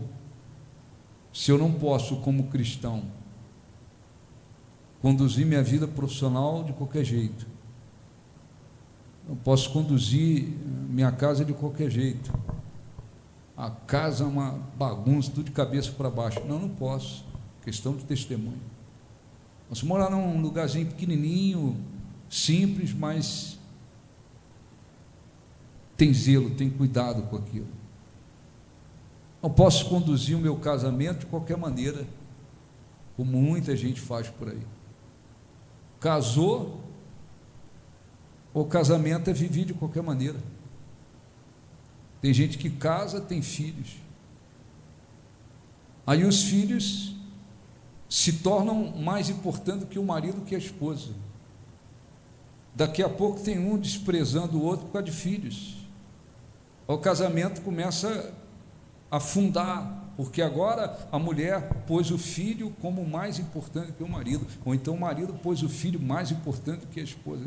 S1: não posso, como cristão, conduzir minha vida profissional de qualquer jeito, não posso conduzir minha casa de qualquer jeito, a casa é uma bagunça, tudo de cabeça para baixo, não posso, questão de testemunho. Posso morar num lugarzinho pequenininho, simples, mas tem zelo, tem cuidado com aquilo. Não posso conduzir o meu casamento de qualquer maneira, como muita gente faz por aí. Casou, o casamento é vivido de qualquer maneira. Tem gente que casa, tem filhos. Aí os filhos se tornam mais importantes que o marido, que a esposa. Daqui a pouco tem um desprezando o outro por causa de filhos. O casamento começa a afundar, porque agora a mulher pôs o filho como mais importante que o marido, ou então o marido pôs o filho mais importante que a esposa.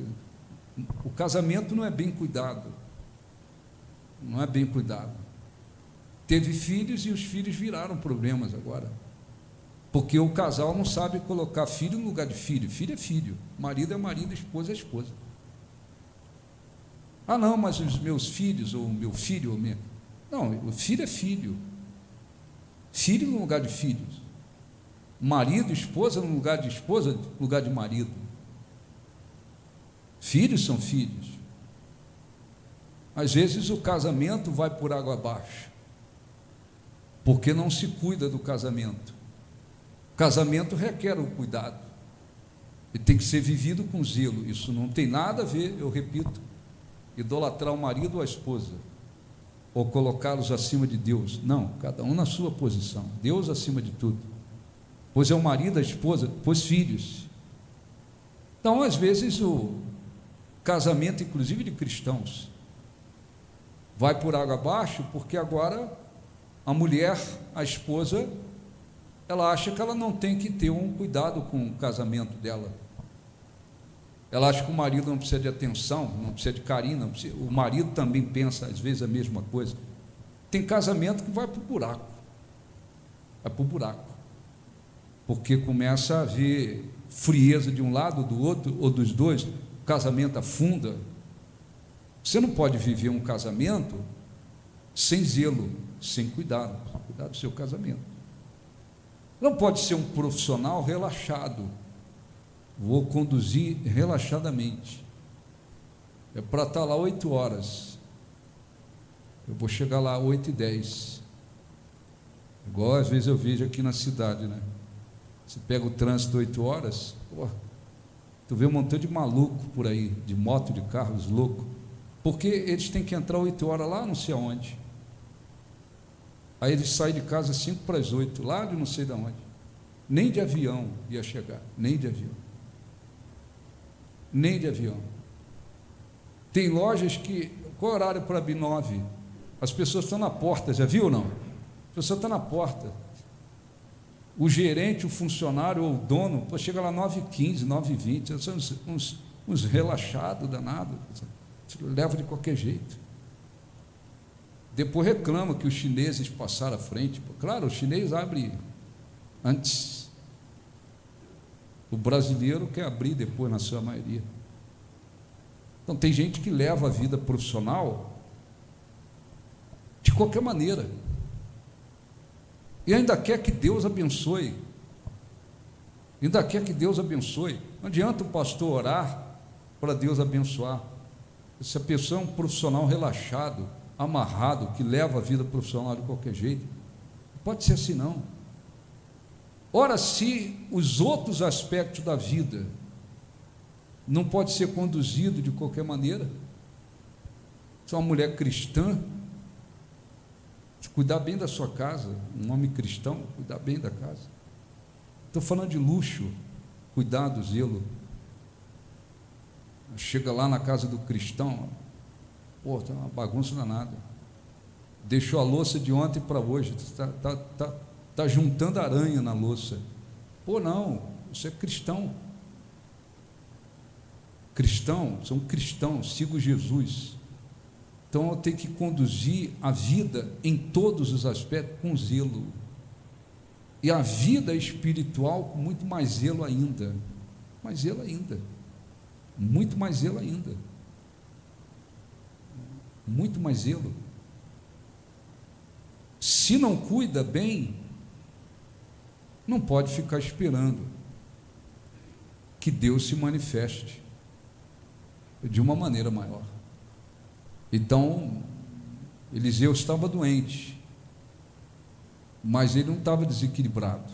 S1: O casamento não é bem cuidado. Não é bem cuidado. Teve filhos e os filhos viraram problemas agora. Porque o casal não sabe colocar filho no lugar de filho. Filho é filho, marido é marido, esposa é esposa. Ah, não, mas os meus filhos, ou o meu filho, ou minha... Não, o filho é filho. Filho no lugar de filhos. Marido, esposa no lugar de esposa, no lugar de marido. Filhos são filhos. Às vezes o casamento vai por água abaixo, porque não se cuida do casamento. O casamento requer o cuidado, e tem que ser vivido com zelo. Isso não tem nada a ver, eu repito, idolatrar o marido ou a esposa, ou colocá-los acima de Deus. Não, cada um na sua posição, Deus acima de tudo. Pois é o marido, a esposa, pois filhos. Então, às vezes, o casamento, inclusive de cristãos, vai por água abaixo, porque agora a mulher, a esposa, ela acha que ela não tem que ter um cuidado com o casamento dela. Ela acha que o marido não precisa de atenção, não precisa de carinho, não precisa. O marido também pensa, às vezes, a mesma coisa. Tem casamento que vai para o buraco. Vai para o buraco. Porque começa a haver frieza de um lado, do outro, ou dos dois, o casamento afunda. Você não pode viver um casamento sem zelo, sem cuidado do seu casamento. Não pode ser um profissional relaxado. Vou conduzir relaxadamente. É para estar lá 8 horas. Eu vou chegar lá 8h10. Igual às vezes eu vejo aqui na cidade, né? Você pega o trânsito 8 horas, tu vê um montão de maluco por aí, de moto, de carros loucos, porque eles têm que entrar 8 horas lá não sei aonde. Aí eles saem de casa 7:55, lá de não sei de onde. Nem de avião ia chegar, nem de avião. Nem de avião. Tem lojas que, qual horário para abrir? 9? As pessoas estão na porta, já viu ou não? A pessoa está na porta. O gerente, o funcionário ou o dono, chega lá 9h15, 9h20, são uns relaxados danados, leva de qualquer jeito. Depois reclama que os chineses passaram à frente. Claro, o chinês abre antes. O brasileiro quer abrir depois, na sua maioria. Então tem gente que leva a vida profissional de qualquer maneira e ainda quer que Deus abençoe, ainda quer que Deus abençoe. Não adianta o pastor orar para Deus abençoar. Se a pessoa é um profissional relaxado, amarrado, que leva a vida profissional de qualquer jeito, não pode ser assim não. Ora, se os outros aspectos da vida não pode ser conduzido de qualquer maneira, se uma mulher cristã, de cuidar bem da sua casa, um homem cristão, cuidar bem da casa. Estou falando de luxo, cuidado, zelo. Chega lá na casa do cristão, pô, tá uma bagunça danada. Deixou a louça de ontem para hoje, tá juntando aranha na louça. Pô, não, você é cristão. Cristão, sou um cristão, sigo Jesus. Então eu tenho que conduzir a vida em todos os aspectos com zelo. E a vida espiritual com muito mais zelo ainda. Mais zelo ainda. Muito mais zelo ainda. Muito mais zelo. Se não cuida bem, não pode ficar esperando que Deus se manifeste de uma maneira maior. Então, Eliseu estava doente, mas ele não estava desequilibrado.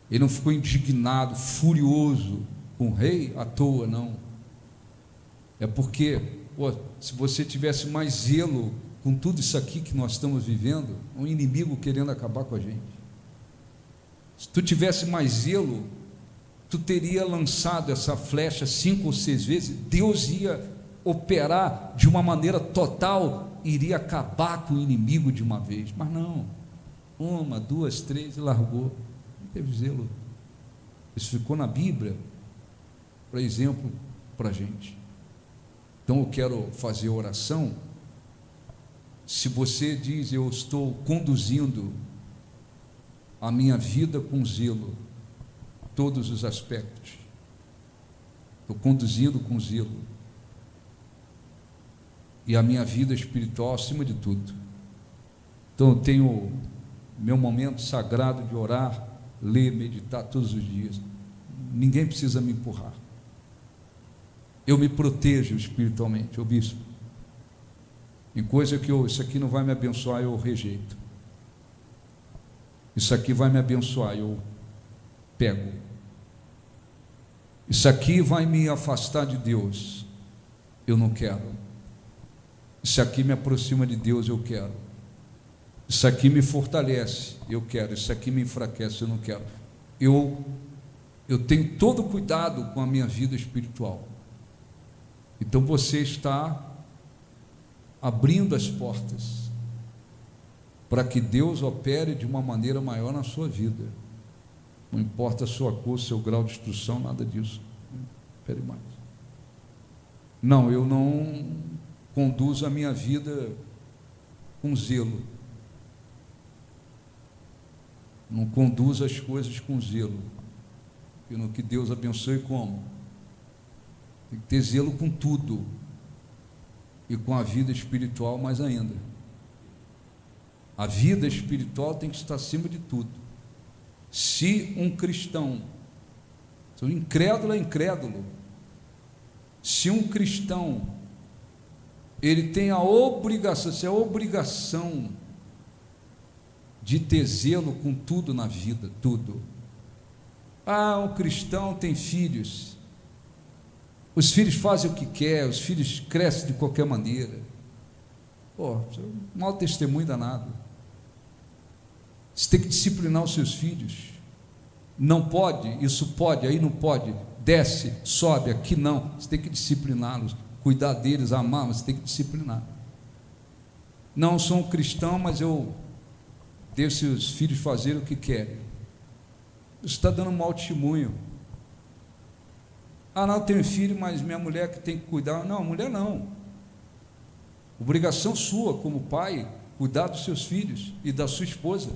S1: Ele não ficou indignado, furioso com o rei à toa, não. É porque, se você tivesse mais zelo com tudo isso aqui que nós estamos vivendo, um inimigo querendo acabar com a gente. Se tu tivesse mais zelo, tu teria lançado essa flecha 5 ou 6 vezes, Deus ia operar de uma maneira total, iria acabar com o inimigo de uma vez, mas não, 1, 2, 3 e largou, não teve zelo. Isso ficou na Bíblia, para exemplo, para a gente. Então eu quero fazer oração. Se você diz, eu estou conduzindo a minha vida com zelo, todos os aspectos, estou conduzindo com zelo, e a minha vida espiritual acima de tudo. Então eu tenho meu momento sagrado de orar, ler, meditar todos os dias. Ninguém precisa me empurrar. Eu me protejo espiritualmente, ô bispo. Em coisa que isso aqui não vai me abençoar, eu rejeito. Isso aqui vai me abençoar, eu pego. Isso aqui vai me afastar de Deus, eu não quero. Isso aqui me aproxima de Deus, eu quero. Isso aqui me fortalece, eu quero. Isso aqui me enfraquece, eu não quero. Eu tenho todo cuidado com a minha vida espiritual. Então você está abrindo as portas para que Deus opere de uma maneira maior na sua vida. Não importa a sua cor, seu grau de instrução, nada disso. Espere mais. Não, eu não conduzo a minha vida com zelo. Não conduzo as coisas com zelo. E no que Deus abençoe como? Tem que ter zelo com tudo. E com a vida espiritual mais ainda. A vida espiritual tem que estar acima de tudo. Se um cristão, se um incrédulo é incrédulo, se um cristão, ele tem a obrigação, se é a obrigação de ter zelo com tudo na vida, tudo. Um cristão tem filhos, os filhos fazem o que quer, os filhos crescem de qualquer maneira. Isso é um mau testemunho danado. Você tem que disciplinar os seus filhos. Não pode, isso pode, aí não pode, desce, sobe, aqui não. Você tem que discipliná-los, cuidar deles, amar, mas você tem que disciplinar. Não sou um cristão, mas eu deixo os filhos fazerem o que querem. Você está dando um mau testemunho. Não, eu tenho filho, mas minha mulher que tem que cuidar. Não, mulher não. Obrigação sua como pai, cuidar dos seus filhos e da sua esposa.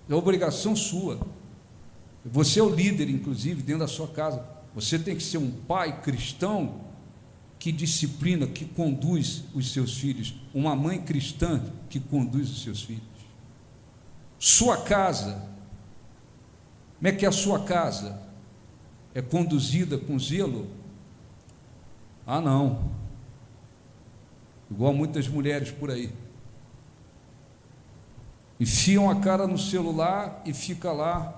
S1: É obrigação sua. Você é o líder, inclusive, dentro da sua casa. Você tem que ser um pai cristão que disciplina, que conduz os seus filhos, uma mãe cristã que conduz os seus filhos. Sua casa, como é que a sua casa é conduzida com zelo? Ah, não, igual muitas mulheres por aí, enfiam a cara no celular e fica lá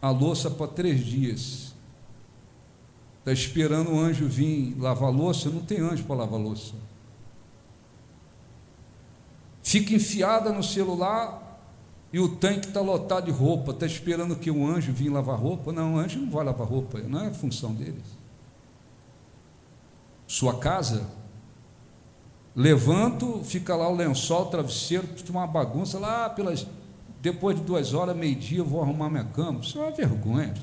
S1: a louça para 3 dias, está esperando o anjo vir lavar a louça. Não tem anjo para lavar a louça. Fica enfiada no celular e o tanque está lotado de roupa, está esperando que o anjo vir lavar roupa. Não, o anjo não vai lavar roupa, não é a função deles. Sua casa, levanto, fica lá o lençol, o travesseiro, fica uma bagunça lá depois de 2 horas, meio-dia, eu vou arrumar minha cama. Isso é uma vergonha.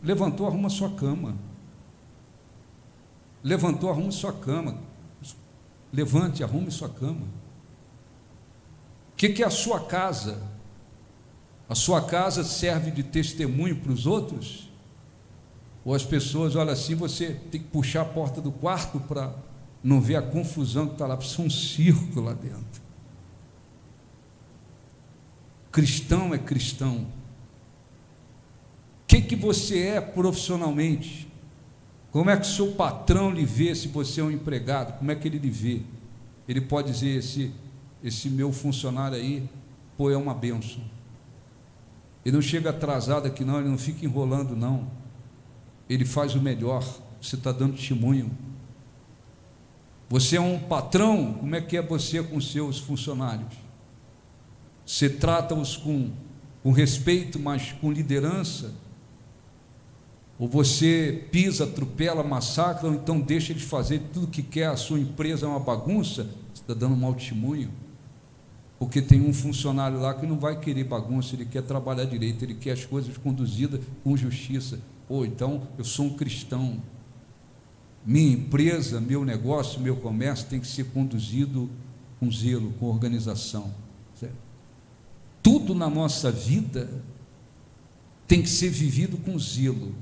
S1: Levantou, arruma sua cama. Levantou, arrume sua cama. Levante, arrume sua cama. O que é a sua casa? A sua casa serve de testemunho para os outros? Ou as pessoas olham assim, você tem que puxar a porta do quarto para não ver a confusão que está lá, precisa um circo lá dentro. Cristão é cristão. O que você é profissionalmente? Como é que o seu patrão lhe vê se você é um empregado? Como é que ele lhe vê? Ele pode dizer, esse meu funcionário aí, pô, é uma bênção. Ele não chega atrasado aqui não, ele não fica enrolando não. Ele faz o melhor, você está dando testemunho. Você é um patrão, como é que é você com seus funcionários? Você trata-os com respeito, mas com liderança? Ou você pisa, atropela, massacra, ou então deixa eles fazer tudo o que quer, a sua empresa é uma bagunça? Você está dando mau testemunho? Porque tem um funcionário lá que não vai querer bagunça, ele quer trabalhar direito, ele quer as coisas conduzidas com justiça. Ou então, eu sou um cristão, minha empresa, meu negócio, meu comércio tem que ser conduzido com zelo, com organização. Certo? Tudo na nossa vida tem que ser vivido com zelo.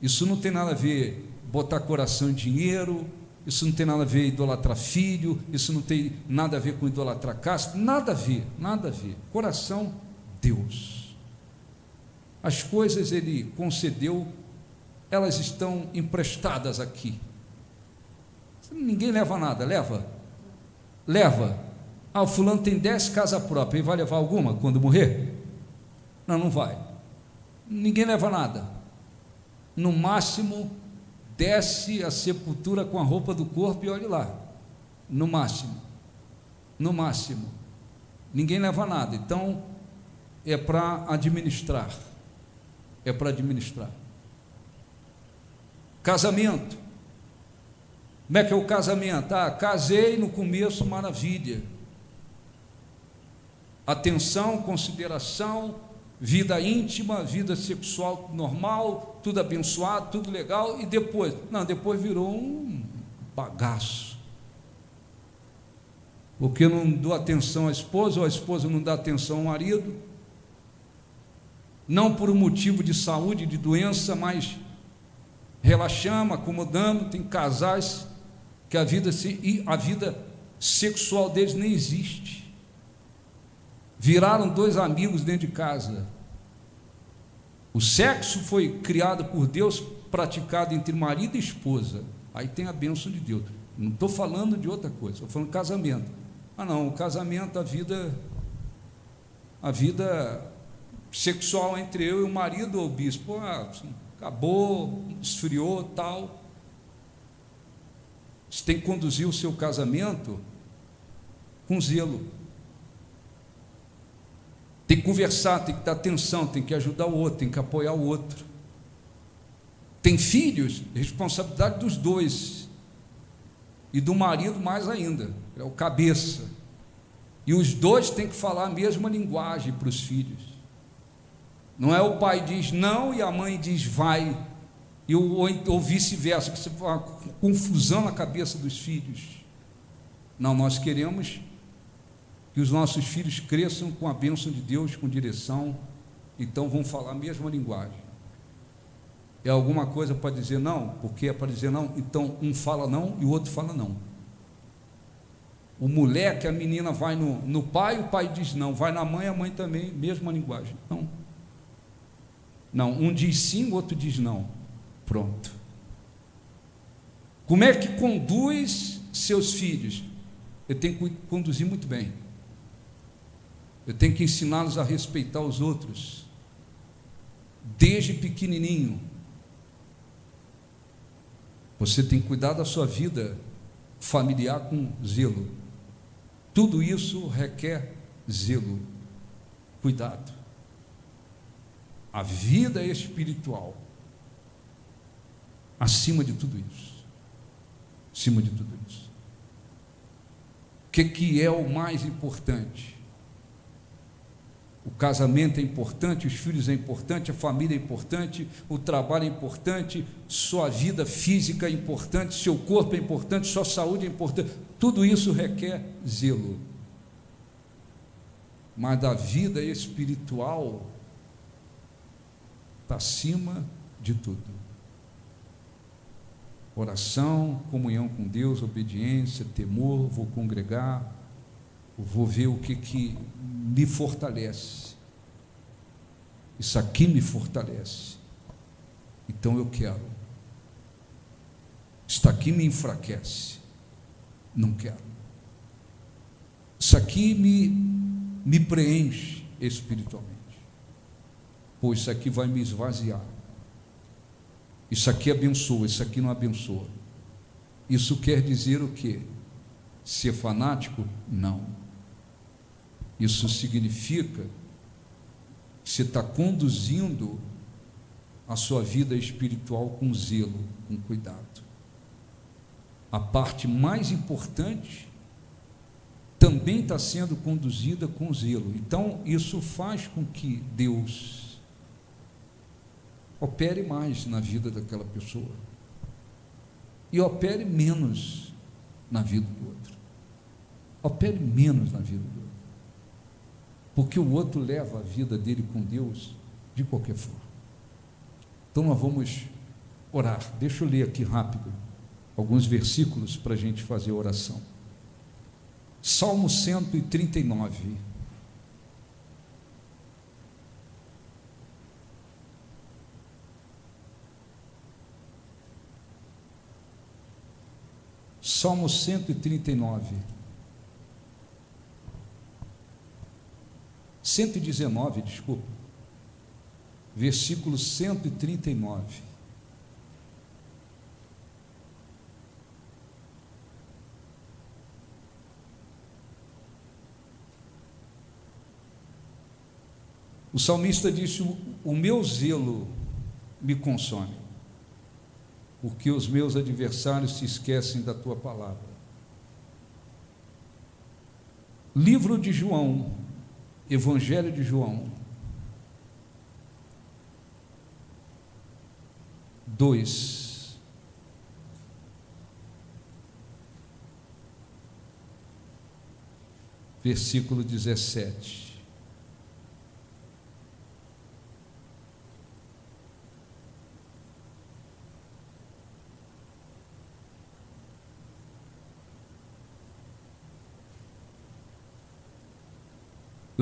S1: Isso não tem nada a ver botar coração em dinheiro, isso não tem nada a ver idolatrar filho, isso não tem nada a ver com idolatrar casa, nada a ver, nada a ver. Coração, Deus. As coisas Ele concedeu, elas estão emprestadas aqui. Ninguém leva nada, leva? Leva. Ah, o fulano tem 10 casas próprias, ele vai levar alguma quando morrer? Não, não vai. Ninguém leva nada. No máximo, desce a sepultura com a roupa do corpo e olhe lá. No máximo. No máximo. Ninguém leva nada. Então, é para administrar. É para administrar. Casamento. Como é que é o casamento? Ah, casei no começo, maravilha. Atenção, consideração, vida íntima, vida sexual normal, tudo abençoado, tudo legal, e depois? Não, depois virou um bagaço. Porque eu não dou atenção à esposa, ou a esposa não dá atenção ao marido, não por um motivo de saúde, de doença, mas relaxamos, acomodamos. Tem casais que a vida sexual deles nem existe. Viraram 2 amigos dentro de casa. O sexo foi criado por Deus, praticado entre marido e esposa. Aí tem a bênção de Deus. Não estou falando de outra coisa, estou falando de casamento. Ah não, o casamento, a vida sexual entre eu e o marido ou o bispo, acabou, esfriou, tal. Você tem que conduzir o seu casamento com zelo. Tem que conversar, tem que dar atenção, tem que ajudar o outro, tem que apoiar o outro. Tem filhos, responsabilidade dos 2. E do marido mais ainda, é o cabeça. E os 2 têm que falar a mesma linguagem para os filhos. Não é o pai diz não e a mãe diz vai, ou vice-versa, que você faz uma confusão na cabeça dos filhos. Não, nós queremos que os nossos filhos cresçam com a bênção de Deus, com direção, então vão falar a mesma linguagem. É alguma coisa para dizer não? Porque é para dizer não, então um fala não e o outro fala não. O moleque, a menina vai no pai, o pai diz não, vai na mãe, a mãe também, mesma linguagem. Não. Não, um diz sim, o outro diz não. Pronto. Como é que conduz seus filhos? Eu tenho que conduzir muito bem. Eu tenho que ensiná-los a respeitar os outros, desde pequenininho. Você tem que cuidar da sua vida familiar com zelo. Tudo isso requer zelo, cuidado. A vida espiritual, acima de tudo isso. Acima de tudo isso. O que é o mais importante? O casamento é importante, os filhos é importante, a família é importante, o trabalho é importante, sua vida física é importante, seu corpo é importante, sua saúde é importante. Tudo isso requer zelo. Mas da vida espiritual está acima de tudo. Oração, comunhão com Deus, obediência, temor, vou congregar, vou ver o que me fortalece. Isso aqui me fortalece. Então eu quero. Isso aqui me enfraquece. Não quero. Isso aqui me preenche espiritualmente. Pois isso aqui vai me esvaziar. Isso aqui abençoa, isso aqui não abençoa. Isso quer dizer o quê? Ser fanático? Não. Isso significa que você está conduzindo a sua vida espiritual com zelo, com cuidado. A parte mais importante também está sendo conduzida com zelo. Então, isso faz com que Deus opere mais na vida daquela pessoa e opere menos na vida do outro. Opere menos na vida do outro. Porque o outro leva a vida dele com Deus de qualquer forma. Então nós vamos orar. Deixa eu ler aqui rápido alguns versículos para a gente fazer a oração. Salmo 139. Salmo 139. 119, desculpa. Versículo 139. O salmista disse: o meu zelo me consome, porque os meus adversários se esquecem da tua palavra. Livro de João, Evangelho de João 2, versículo 17.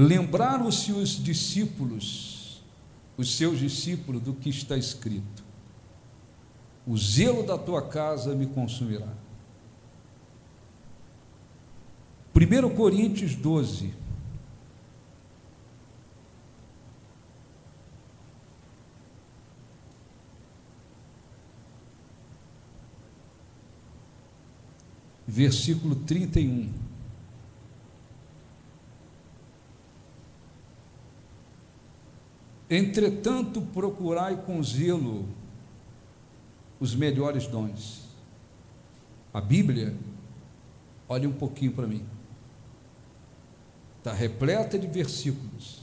S1: Lembraram-se os discípulos, os seus discípulos, do que está escrito: o zelo da tua casa me consumirá. 1 Coríntios 12, versículo 31. Entretanto, procurai com zelo os melhores dons. A Bíblia, olhe um pouquinho para mim, está repleta de versículos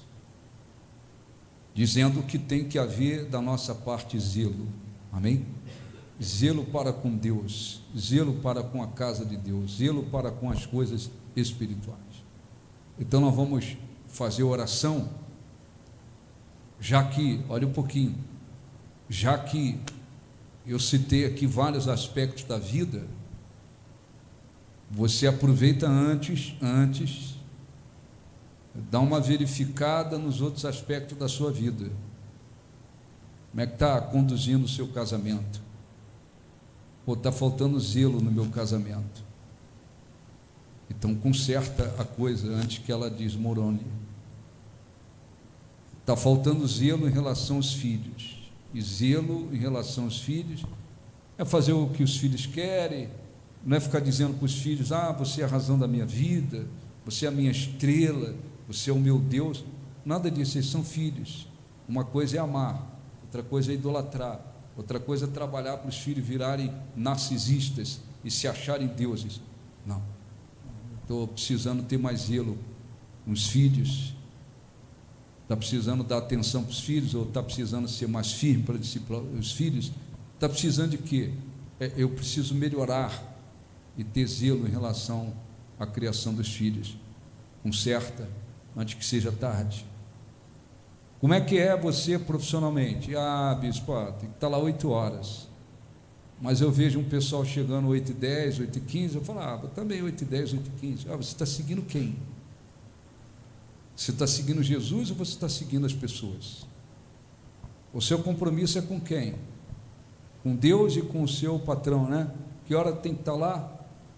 S1: dizendo que tem que haver da nossa parte zelo. Amém? Zelo para com Deus, zelo para com a casa de Deus, zelo para com as coisas espirituais. Então nós vamos fazer oração, já que, olha um pouquinho, já que eu citei aqui vários aspectos da vida, você aproveita antes, dá uma verificada nos outros aspectos da sua vida. Como é que está conduzindo o seu casamento? Ou está faltando zelo no meu casamento? Então conserta a coisa antes que ela desmorone. Está faltando zelo em relação aos filhos. E zelo em relação aos filhos é fazer o que os filhos querem, não é ficar dizendo para os filhos: você é a razão da minha vida, você é a minha estrela, você é o meu Deus. Nada disso, eles são filhos. Uma coisa é amar, outra coisa é idolatrar, outra coisa é trabalhar para os filhos virarem narcisistas e se acharem deuses. Não, estou precisando ter mais zelo com os filhos. Está precisando dar atenção para os filhos, ou está precisando ser mais firme para disciplinar os filhos? Está precisando de quê? Eu preciso melhorar e ter zelo em relação à criação dos filhos. Conserta antes que seja tarde. Como é que é você profissionalmente? Bispo, tem que estar lá 8 horas. Mas eu vejo um pessoal chegando 8h10, 8h15, eu falo, também 8h10, 8h15. Você está seguindo quem? Você está seguindo Jesus ou você está seguindo as pessoas? O seu compromisso é com quem? Com Deus e com o seu patrão, né? Que hora tem que estar lá?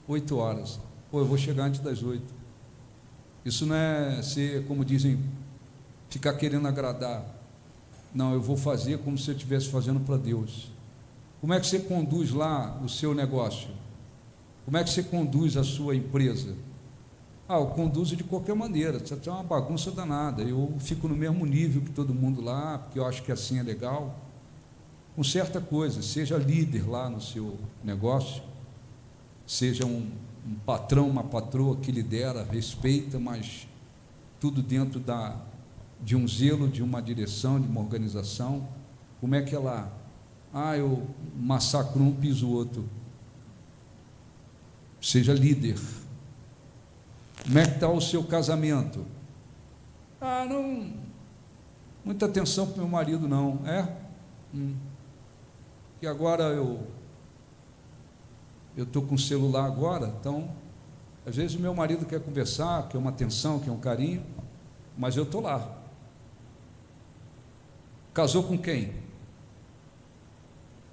S1: 8 horas. Eu vou chegar antes das 8. Isso não é ser, como dizem, ficar querendo agradar. Não, eu vou fazer como se eu estivesse fazendo para Deus. Como é que você conduz lá o seu negócio? Como é que você conduz a sua empresa? Eu conduzo de qualquer maneira, isso é uma bagunça danada, eu fico no mesmo nível que todo mundo lá, porque eu acho que assim é legal. Com certa coisa, seja líder lá no seu negócio, seja um patrão, uma patroa que lidera, respeita, mas tudo dentro de um zelo, de uma direção, de uma organização. Como é que é lá? Eu massacro um, piso o outro. Seja líder. Como é que está o seu casamento? Não, muita atenção para o meu marido não, E agora eu estou com o celular agora, então, às vezes o meu marido quer conversar, quer uma atenção, quer um carinho, mas eu estou lá. Casou com quem?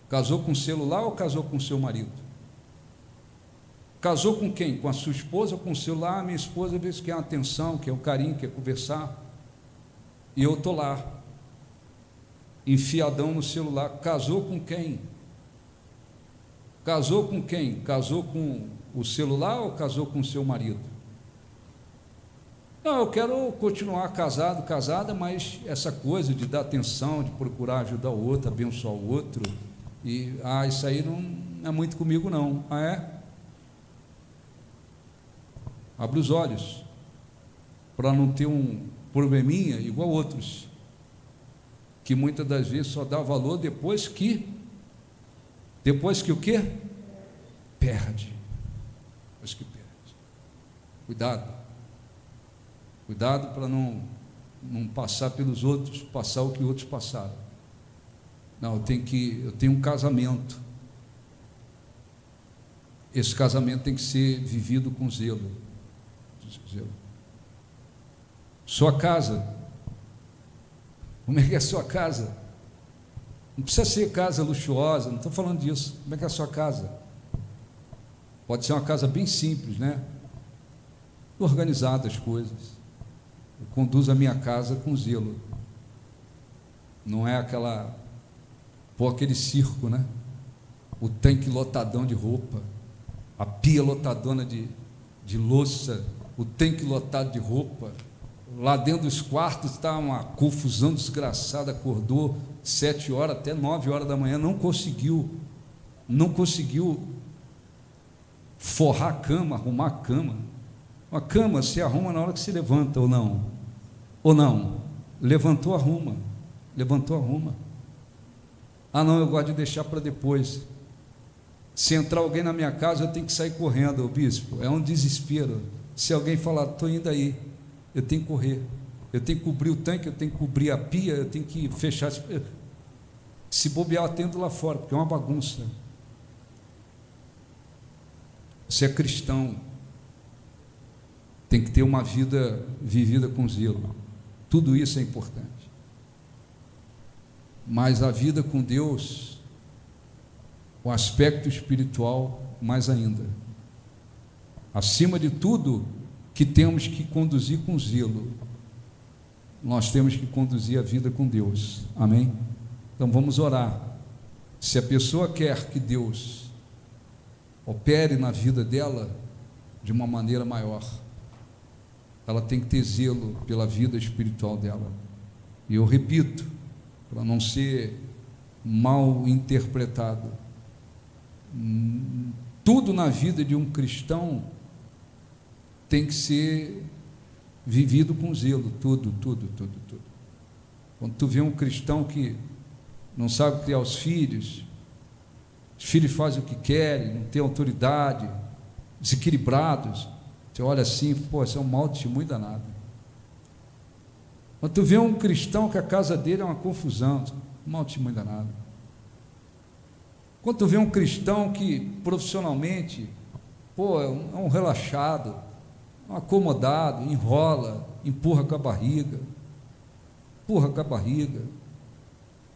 S1: Casou com o celular ou casou com o seu marido? Casou com quem? Com a sua esposa ou com o celular? Minha esposa às vezes quer uma atenção, quer um carinho, quer conversar, e eu estou lá, enfiadão no celular. Casou com quem? Casou com quem? Casou com o celular ou casou com o seu marido? Não, eu quero continuar casado, casada, mas essa coisa de dar atenção, de procurar ajudar o outro, abençoar o outro, isso aí não é muito comigo não. Abre os olhos, para não ter um probleminha igual outros, que muitas das vezes só dá valor depois que o quê? Perde. Depois que perde. Cuidado para não passar pelos outros, passar o que outros passaram. Não, eu tenho um casamento. Esse casamento tem que ser vivido com zelo. Sua casa, como é que é a sua casa? Não precisa ser casa luxuosa, não estou falando disso. Como é que é a sua casa? Pode ser uma casa bem simples, né? Organizada as coisas. Eu conduzo a minha casa com zelo. Não é aquele circo, né? O tanque lotadão de roupa, a pia lotadona de louça, o tanque lotado de roupa. Lá dentro dos quartos está uma confusão desgraçada. Acordou 7 horas até 9 horas da manhã, não conseguiu forrar a cama, arrumar a cama. Uma cama se arruma na hora que se levanta, ou não? Levantou, arruma. Não, eu gosto de deixar para depois. Se entrar alguém na minha casa, eu tenho que sair correndo, bispo. É um desespero. Se alguém falar, estou indo aí, eu tenho que correr. Eu tenho que cobrir o tanque, eu tenho que cobrir a pia, eu tenho que fechar. Se bobear, atendo lá fora, porque é uma bagunça. Você é cristão, tem que ter uma vida vivida com zelo. Tudo isso é importante. Mas a vida com Deus, o aspecto espiritual, mais ainda. Acima de tudo, que temos que conduzir com zelo, nós temos que conduzir a vida com Deus. Amém? Então vamos orar. Se a pessoa quer que Deus opere na vida dela de uma maneira maior, ela tem que ter zelo pela vida espiritual dela. E eu repito, para não ser mal interpretado, tudo na vida de um cristão tem que ser vivido com zelo, tudo. Quando tu vê um cristão que não sabe criar os filhos fazem o que querem, não tem autoridade, desequilibrados, você olha assim, pô, isso é um mau testemunho danado. Quando tu vê um cristão que a casa dele é uma confusão, um mau testemunho danado. Quando tu vê um cristão que profissionalmente, pô, é um relaxado, um acomodado, enrola, empurra com a barriga,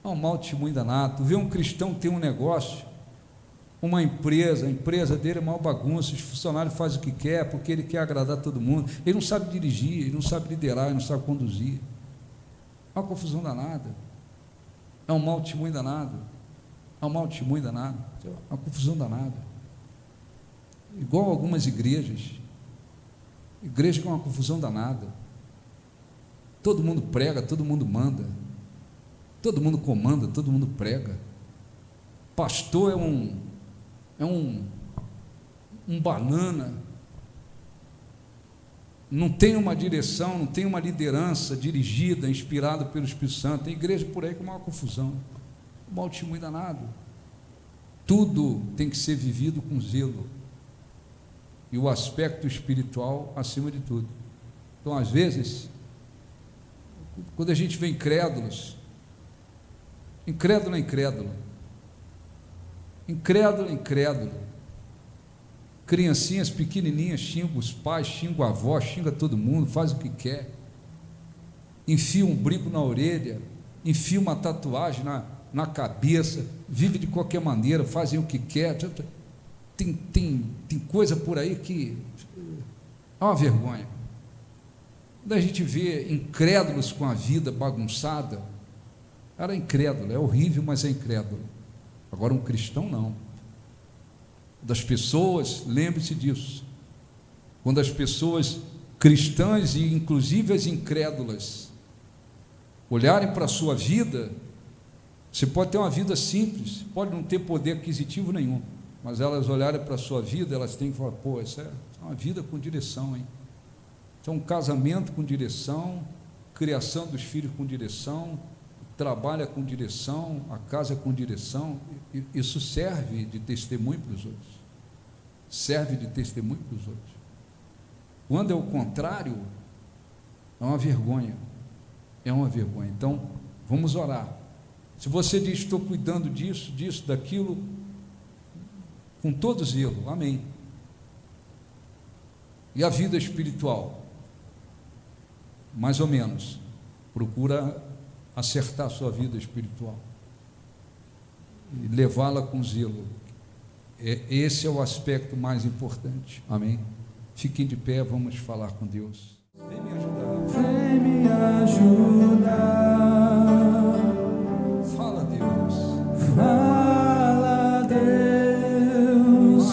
S1: é um mau testemunho danado. Tu vê um cristão que tem um negócio, uma empresa, a empresa dele é uma bagunça, os funcionários fazem o que quer, porque ele quer agradar todo mundo, ele não sabe dirigir, ele não sabe liderar, ele não sabe conduzir, é uma confusão danada, é um mau testemunho danado, é uma confusão danada, igual algumas igreja que é uma confusão danada, todo mundo prega, todo mundo manda, todo mundo comanda, todo mundo prega, pastor é um banana, não tem uma direção, não tem uma liderança dirigida, inspirada pelo Espírito Santo. Tem igreja por aí com uma confusão, um mau testemunho danado. Tudo tem que ser vivido com zelo, e o aspecto espiritual acima de tudo. Então, às vezes, quando a gente vê incrédulo, criancinhas pequenininhas xingam os pais, xingam a avó, xinga todo mundo, faz o que quer, enfia um brinco na orelha, enfia uma tatuagem na cabeça, vive de qualquer maneira, fazem o que quer. Tem coisa por aí que é uma vergonha. Quando a gente vê incrédulos com a vida bagunçada, era incrédulo, é horrível, mas é incrédulo. Agora um cristão não. Das pessoas, lembre-se disso, quando as pessoas cristãs e inclusive as incrédulas olharem para a sua vida, você pode ter uma vida simples, pode não ter poder aquisitivo nenhum, mas elas olharem para a sua vida, elas têm que falar, pô, isso é uma vida com direção, hein? Isso é um casamento com direção, criação dos filhos com direção, trabalha com direção, a casa com direção. Isso serve de testemunho para os outros, Quando é o contrário, é uma vergonha, Então, vamos orar. Se você diz, estou cuidando disso, daquilo, com todo zelo, amém. E a vida espiritual, mais ou menos, procura acertar a sua vida espiritual e levá-la com zelo. Esse é o aspecto mais importante, amém? Fiquem de pé, vamos falar com Deus. Vem me ajudar.
S2: Vem me ajudar.
S1: Fala, Deus.
S2: Fala, Deus.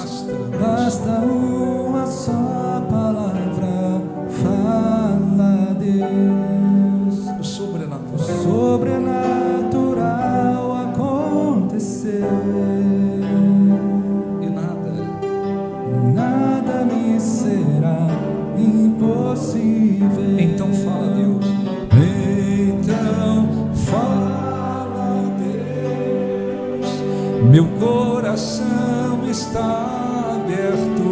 S2: Basta uma só palavra. Fala, Deus.
S1: O sobrenatural.
S2: Sobrenatural acontecer.
S1: E
S2: nada me será impossível.
S1: Então fala, Deus.
S2: Então fala, Deus. Meu coração está aberto.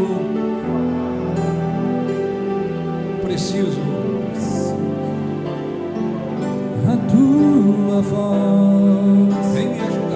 S1: Preciso
S2: a tua voz.
S1: Vem me ajudar.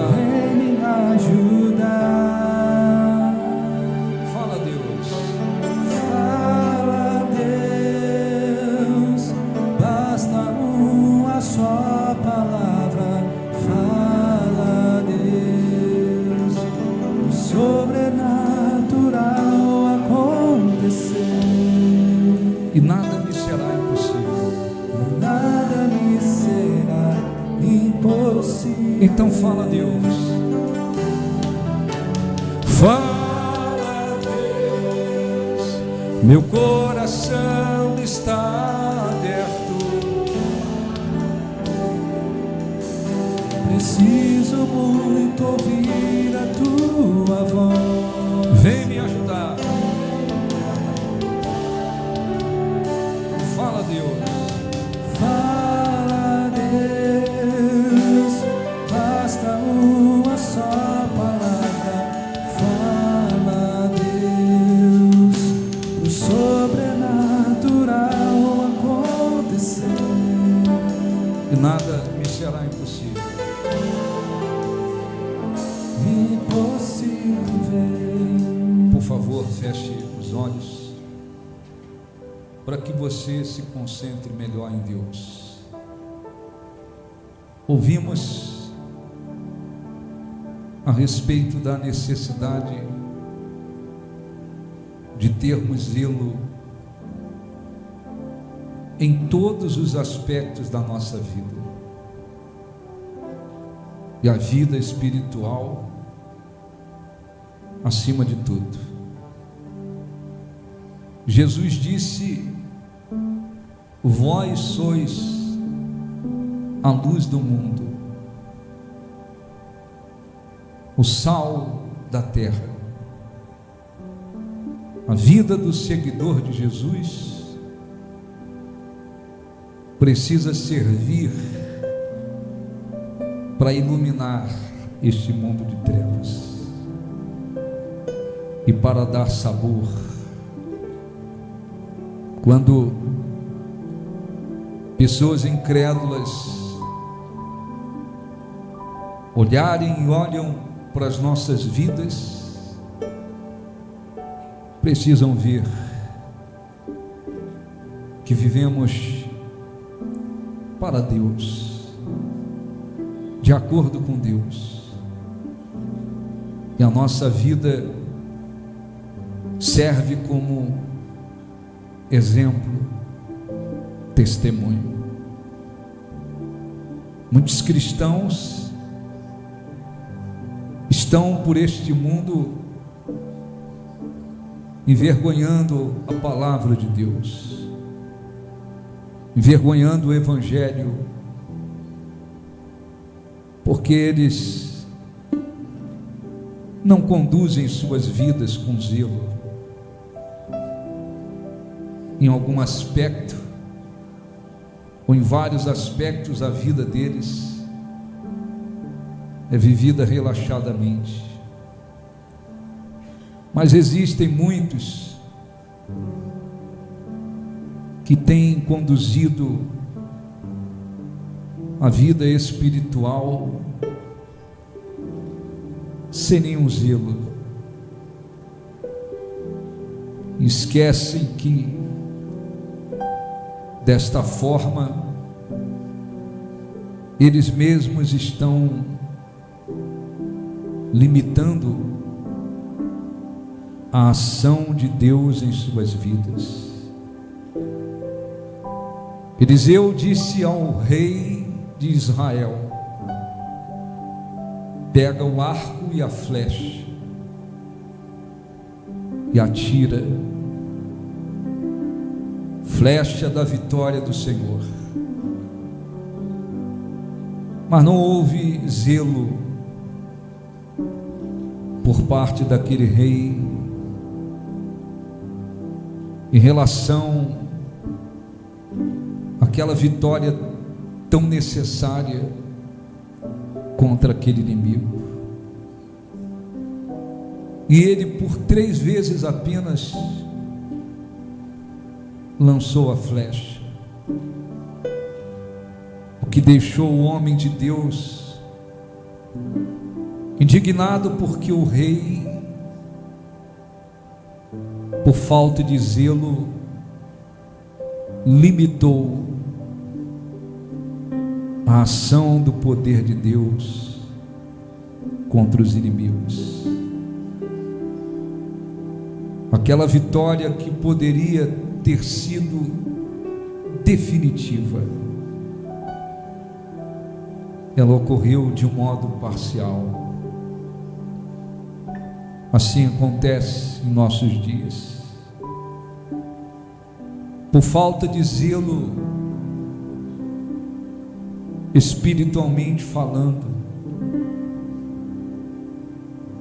S1: e nada me será impossível.
S2: E nada me será impossível.
S1: Então fala, Deus. Fala, Deus. Meu coração está aberto.
S2: Preciso muito ouvir a tua voz.
S1: Vem me ajudar. Fala, Deus.
S2: Fala, Deus. Basta uma só palavra. Fala, Deus. O sobrenatural acontecer.
S1: E nada me será impossível. Por favor, feche os olhos para que você se concentre melhor em Deus. Ouvimos a respeito da necessidade de termos zelo em todos os aspectos da nossa vida. E a vida espiritual acima de tudo. Jesus disse: vós sois a luz do mundo, o sal da terra. A vida do seguidor de Jesus precisa servir para iluminar este mundo de trevas e para dar sabor. Quando pessoas incrédulas olharem e olham para as nossas vidas, precisam ver que vivemos para Deus, de acordo com Deus, e a nossa vida serve como exemplo, testemunho. Muitos cristãos estão por este mundo envergonhando a palavra de Deus, envergonhando o Evangelho, porque eles não conduzem suas vidas com zelo. Em algum aspecto, ou em vários aspectos, a vida deles é vivida relaxadamente. Mas existem muitos que têm conduzido a vida espiritual sem nenhum zelo. Esquecem que desta forma eles mesmos estão limitando a ação de Deus em suas vidas. Eliseu disse ao rei de Israel: pega o arco e a flecha e atira. Flecha da vitória do Senhor. Mas não houve zelo por parte daquele rei em relação àquela vitória tão necessária contra aquele inimigo. E ele, por 3 vezes apenas, lançou a flecha, o que deixou o homem de Deus indignado, porque o rei, por falta de zelo, limitou a ação do poder de Deus contra os inimigos. Aquela vitória que poderia ter sido definitiva. Ela ocorreu de um modo parcial. Assim acontece em nossos dias. Por falta de zelo, espiritualmente falando,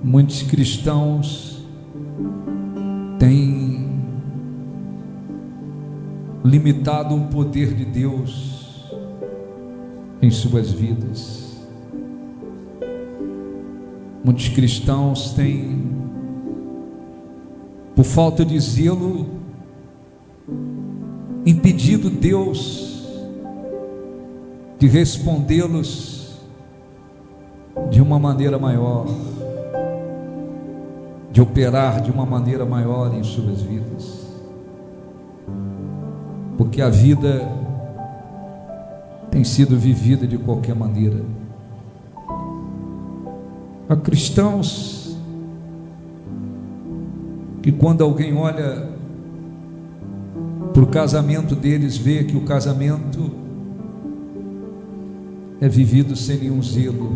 S1: muitos cristãos têm limitado o poder de Deus em suas vidas. Muitos cristãos têm, por falta de zelo, impedido Deus de respondê-los de uma maneira maior, de operar de uma maneira maior em suas vidas, porque a vida tem sido vivida de qualquer maneira. Há cristãos que, quando alguém olha para o casamento deles, vê que o casamento é vivido sem nenhum zelo,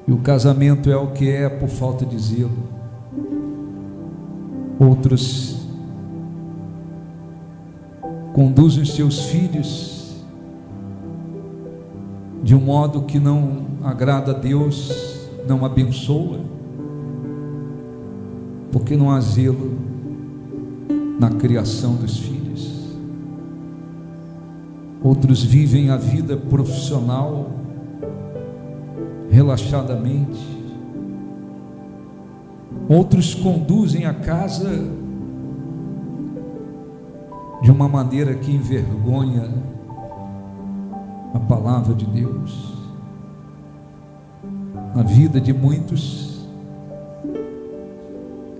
S1: e o casamento é o que é por falta de zelo. Outros conduzem os seus filhos de um modo que não agrada a Deus, não abençoa, porque não há zelo na criação dos filhos. Outros vivem a vida profissional relaxadamente. Outros conduzem a casa de uma maneira que envergonha a palavra de Deus. A vida de muitos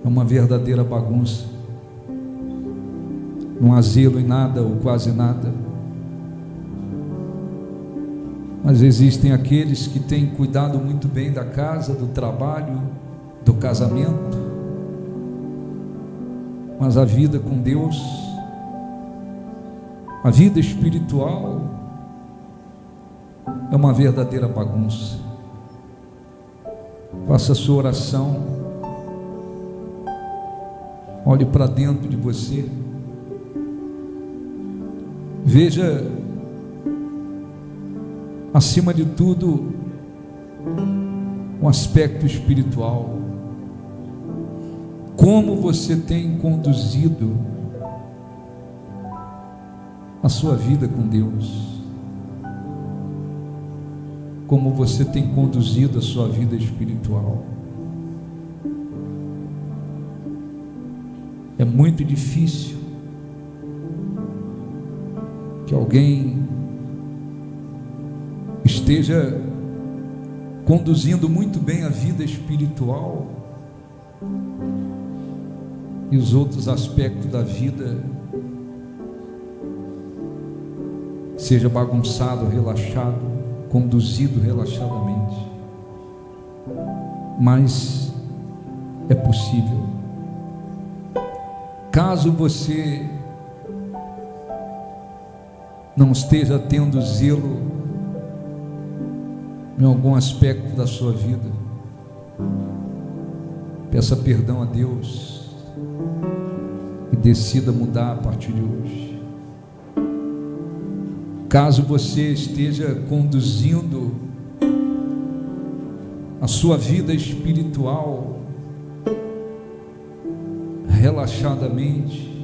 S1: é uma verdadeira bagunça. Não há zelo em nada ou quase nada. Mas existem aqueles que têm cuidado muito bem da casa, do trabalho, do casamento, mas a vida com Deus, a vida espiritual, é uma verdadeira bagunça. Faça a sua oração, olhe para dentro de você, veja, acima de tudo, um aspecto espiritual. Como você tem conduzido a sua vida com Deus? Como você tem conduzido a sua vida espiritual? É muito difícil que alguém esteja conduzindo muito bem a vida espiritual e os outros aspectos da vida seja bagunçado, relaxado, conduzido relaxadamente. Mas é possível. Caso você não esteja tendo zelo em algum aspecto da sua vida, peça perdão a Deus e decida mudar a partir de hoje. Caso você esteja conduzindo a sua vida espiritual relaxadamente,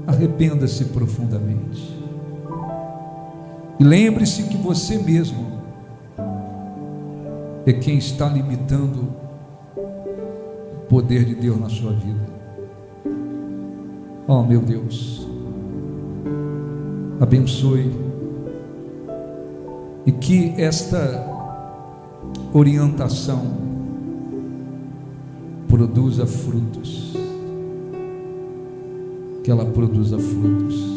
S1: arrependa-se profundamente. E lembre-se que você mesmo é quem está limitando o poder de Deus na sua vida. Oh, meu Deus, abençoe e que esta orientação produza frutos, que ela produza frutos.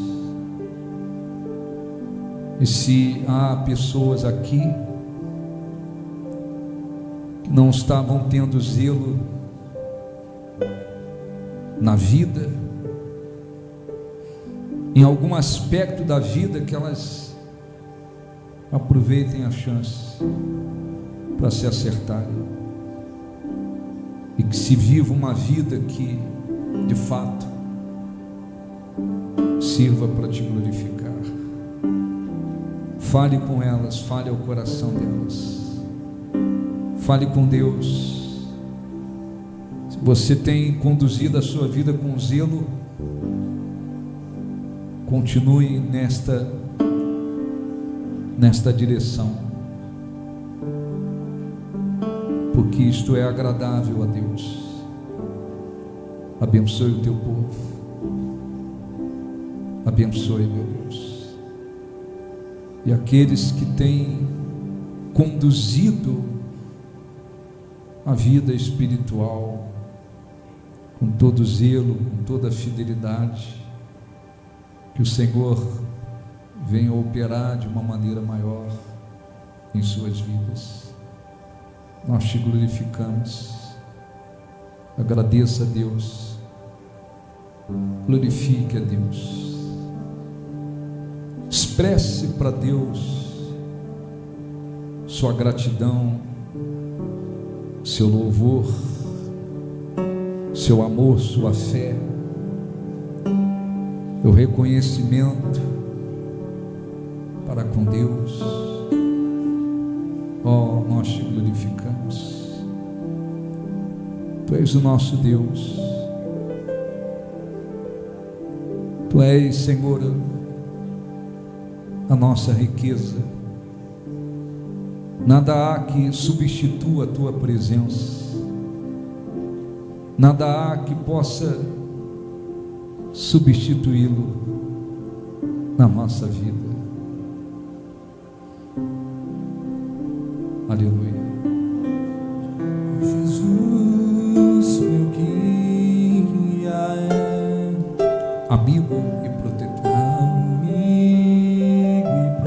S1: E se há pessoas aqui que não estavam tendo zelo na vida, em algum aspecto da vida, que elas aproveitem a chance para se acertarem e que se viva uma vida que de fato sirva para te glorificar. Fale com elas, fale ao coração delas, fale com Deus. Se você tem conduzido a sua vida com zelo, continue nesta direção, porque isto é agradável a Deus. Abençoe o teu povo, abençoe, meu Deus, e aqueles que têm conduzido a vida espiritual com todo zelo, com toda fidelidade, que o Senhor venha operar de uma maneira maior em suas vidas. Nós te glorificamos. Agradeça a Deus, glorifique a Deus, expresse para Deus sua gratidão, seu louvor, seu amor, sua fé, o reconhecimento para com Deus. Oh, nós te glorificamos. Tu és o nosso Deus. Tu és, Senhor, a nossa riqueza. Nada há que substitua a tua presença. Nada há que possa substituí-lo na nossa vida. Aleluia.
S2: Jesus, meu guia é
S1: amigo e protetor.
S2: Amigo e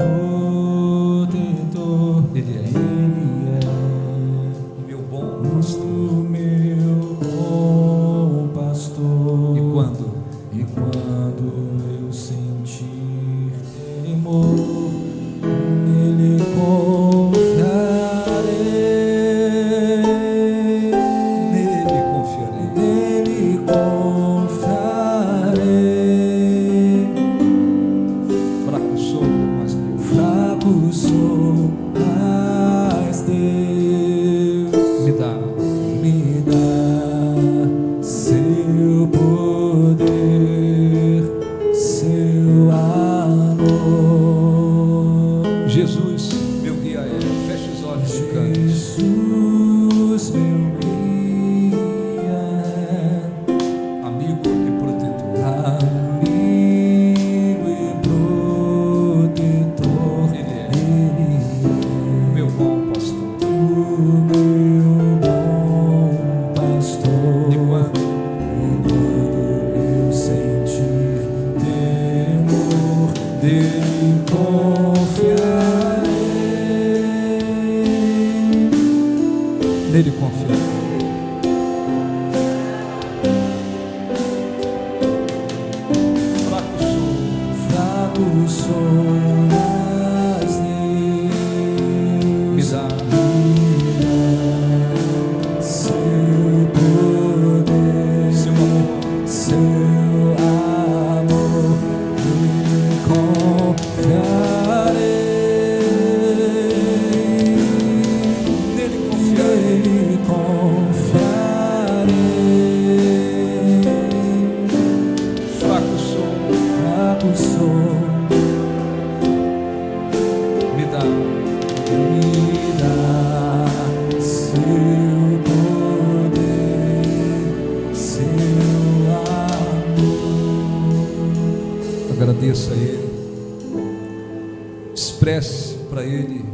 S2: protetor.
S1: Ele é o meu bom pastor.
S2: O meu bom pastor.
S1: E quando
S2: eu sentir temor, nele confiarei. Nele confiarei.
S1: fraco sou, mas
S2: Deus
S1: me dá
S2: seu poder, seu amor.
S1: Jesus, meu guia é. Feche os olhos e cante.
S2: Jesus, meu guia,
S1: Amigo e protetor.
S2: amigo e protetor.
S1: Ele é
S2: Ele é
S1: meu bom pastor.
S2: o meu bom pastor.
S1: E quando
S2: eu sentir temor, dele confiarei.
S1: nele confiar.
S2: Fraco sou, mas
S1: Me dá
S2: seu poder,
S1: seu amor.
S2: seu amor, nele confiarei.
S1: Nele confiar.
S2: Nele confiarei.
S1: Fraco sou. Me dá
S2: seu poder, seu amor.
S1: Agradeça a Ele. Expresse para Ele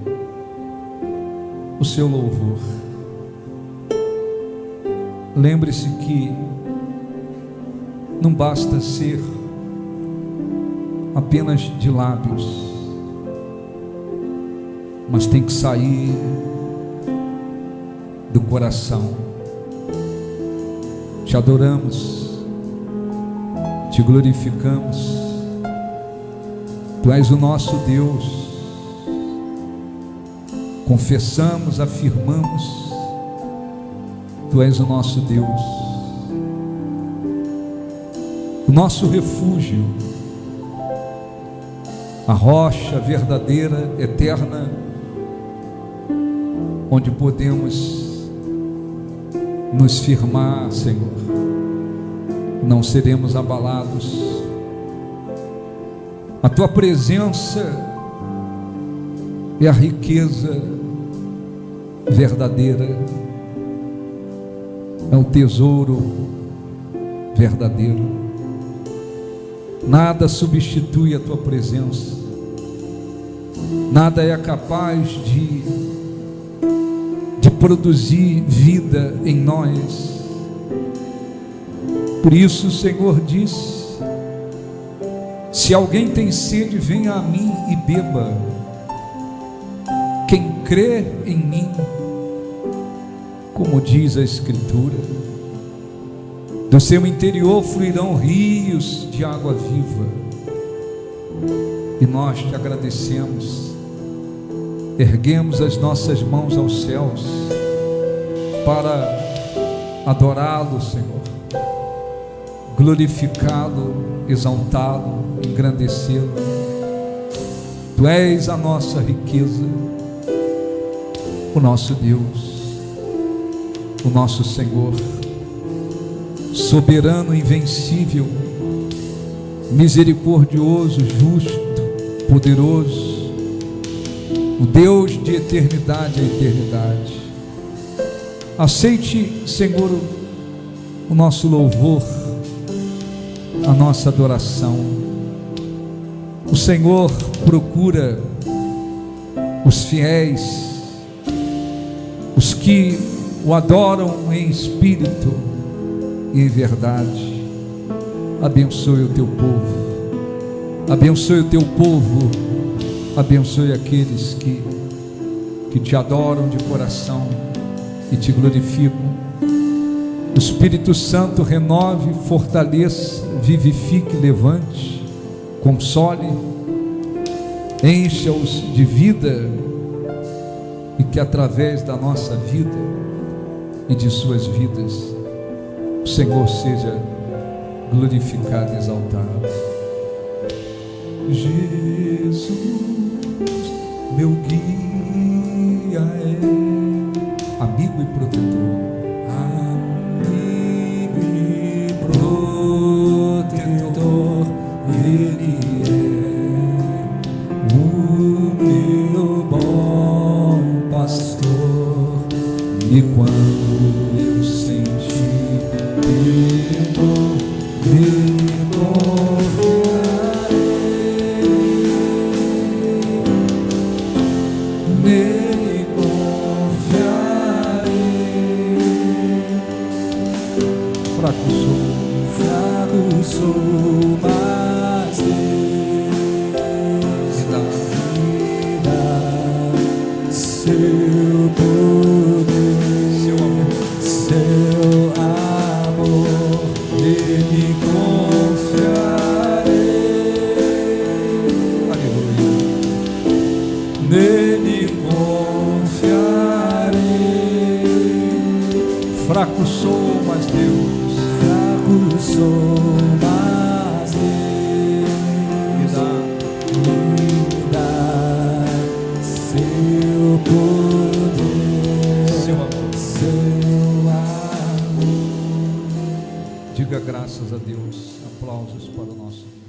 S1: o seu louvor. Lembre-se que não basta ser apenas de lábios, mas tem que sair do coração. Te adoramos, te glorificamos. Tu és o nosso Deus. Confessamos, afirmamos, Tu és o nosso Deus, o nosso refúgio, a rocha verdadeira, eterna, onde podemos nos firmar, Senhor. Não seremos abalados. A Tua presença é a riqueza verdadeira, é o tesouro verdadeiro. Nada substitui a Tua presença, nada é capaz de produzir vida em nós. Por isso o Senhor diz: se alguém tem sede, venha a mim e beba. Quem crê em mim, como diz a Escritura, do seu interior fluirão rios de água viva. E nós te agradecemos, erguemos as nossas mãos aos céus para adorá-lo, Senhor, glorificá-lo, exaltá-lo, engrandecê-lo. Tu és a nossa riqueza, o nosso Deus, o nosso Senhor, soberano, invencível, misericordioso, justo, poderoso, o Deus de eternidade a eternidade. Aceite, Senhor, o nosso louvor, a nossa adoração. O Senhor procura os fiéis, os que o adoram em espírito e em verdade. Abençoe o teu povo, abençoe o teu povo, abençoe aqueles que te adoram de coração e te glorificam. O Espírito Santo renove, fortaleça, vivifique, levante, console, encha-os de vida, e que através da nossa vida e de suas vidas o Senhor seja glorificado e exaltado. Jesus, meu guia é amigo e protetor.
S2: Amigo e protetor, Ele é o meu bom pastor. E quando eu sentir temor, nele confiarei, nele confiarei. Fraco sou, mas Deus me dá seu poder, seu amor, nele confiarei,
S1: Aleluia.
S2: nele confiarei.
S1: Fraco sou, mas Deus
S2: Fraco sou, mas Deus me dá seu poder,
S1: seu amor.
S2: seu amor.
S1: Diga graças a Deus. Aplausos para o nosso Deus.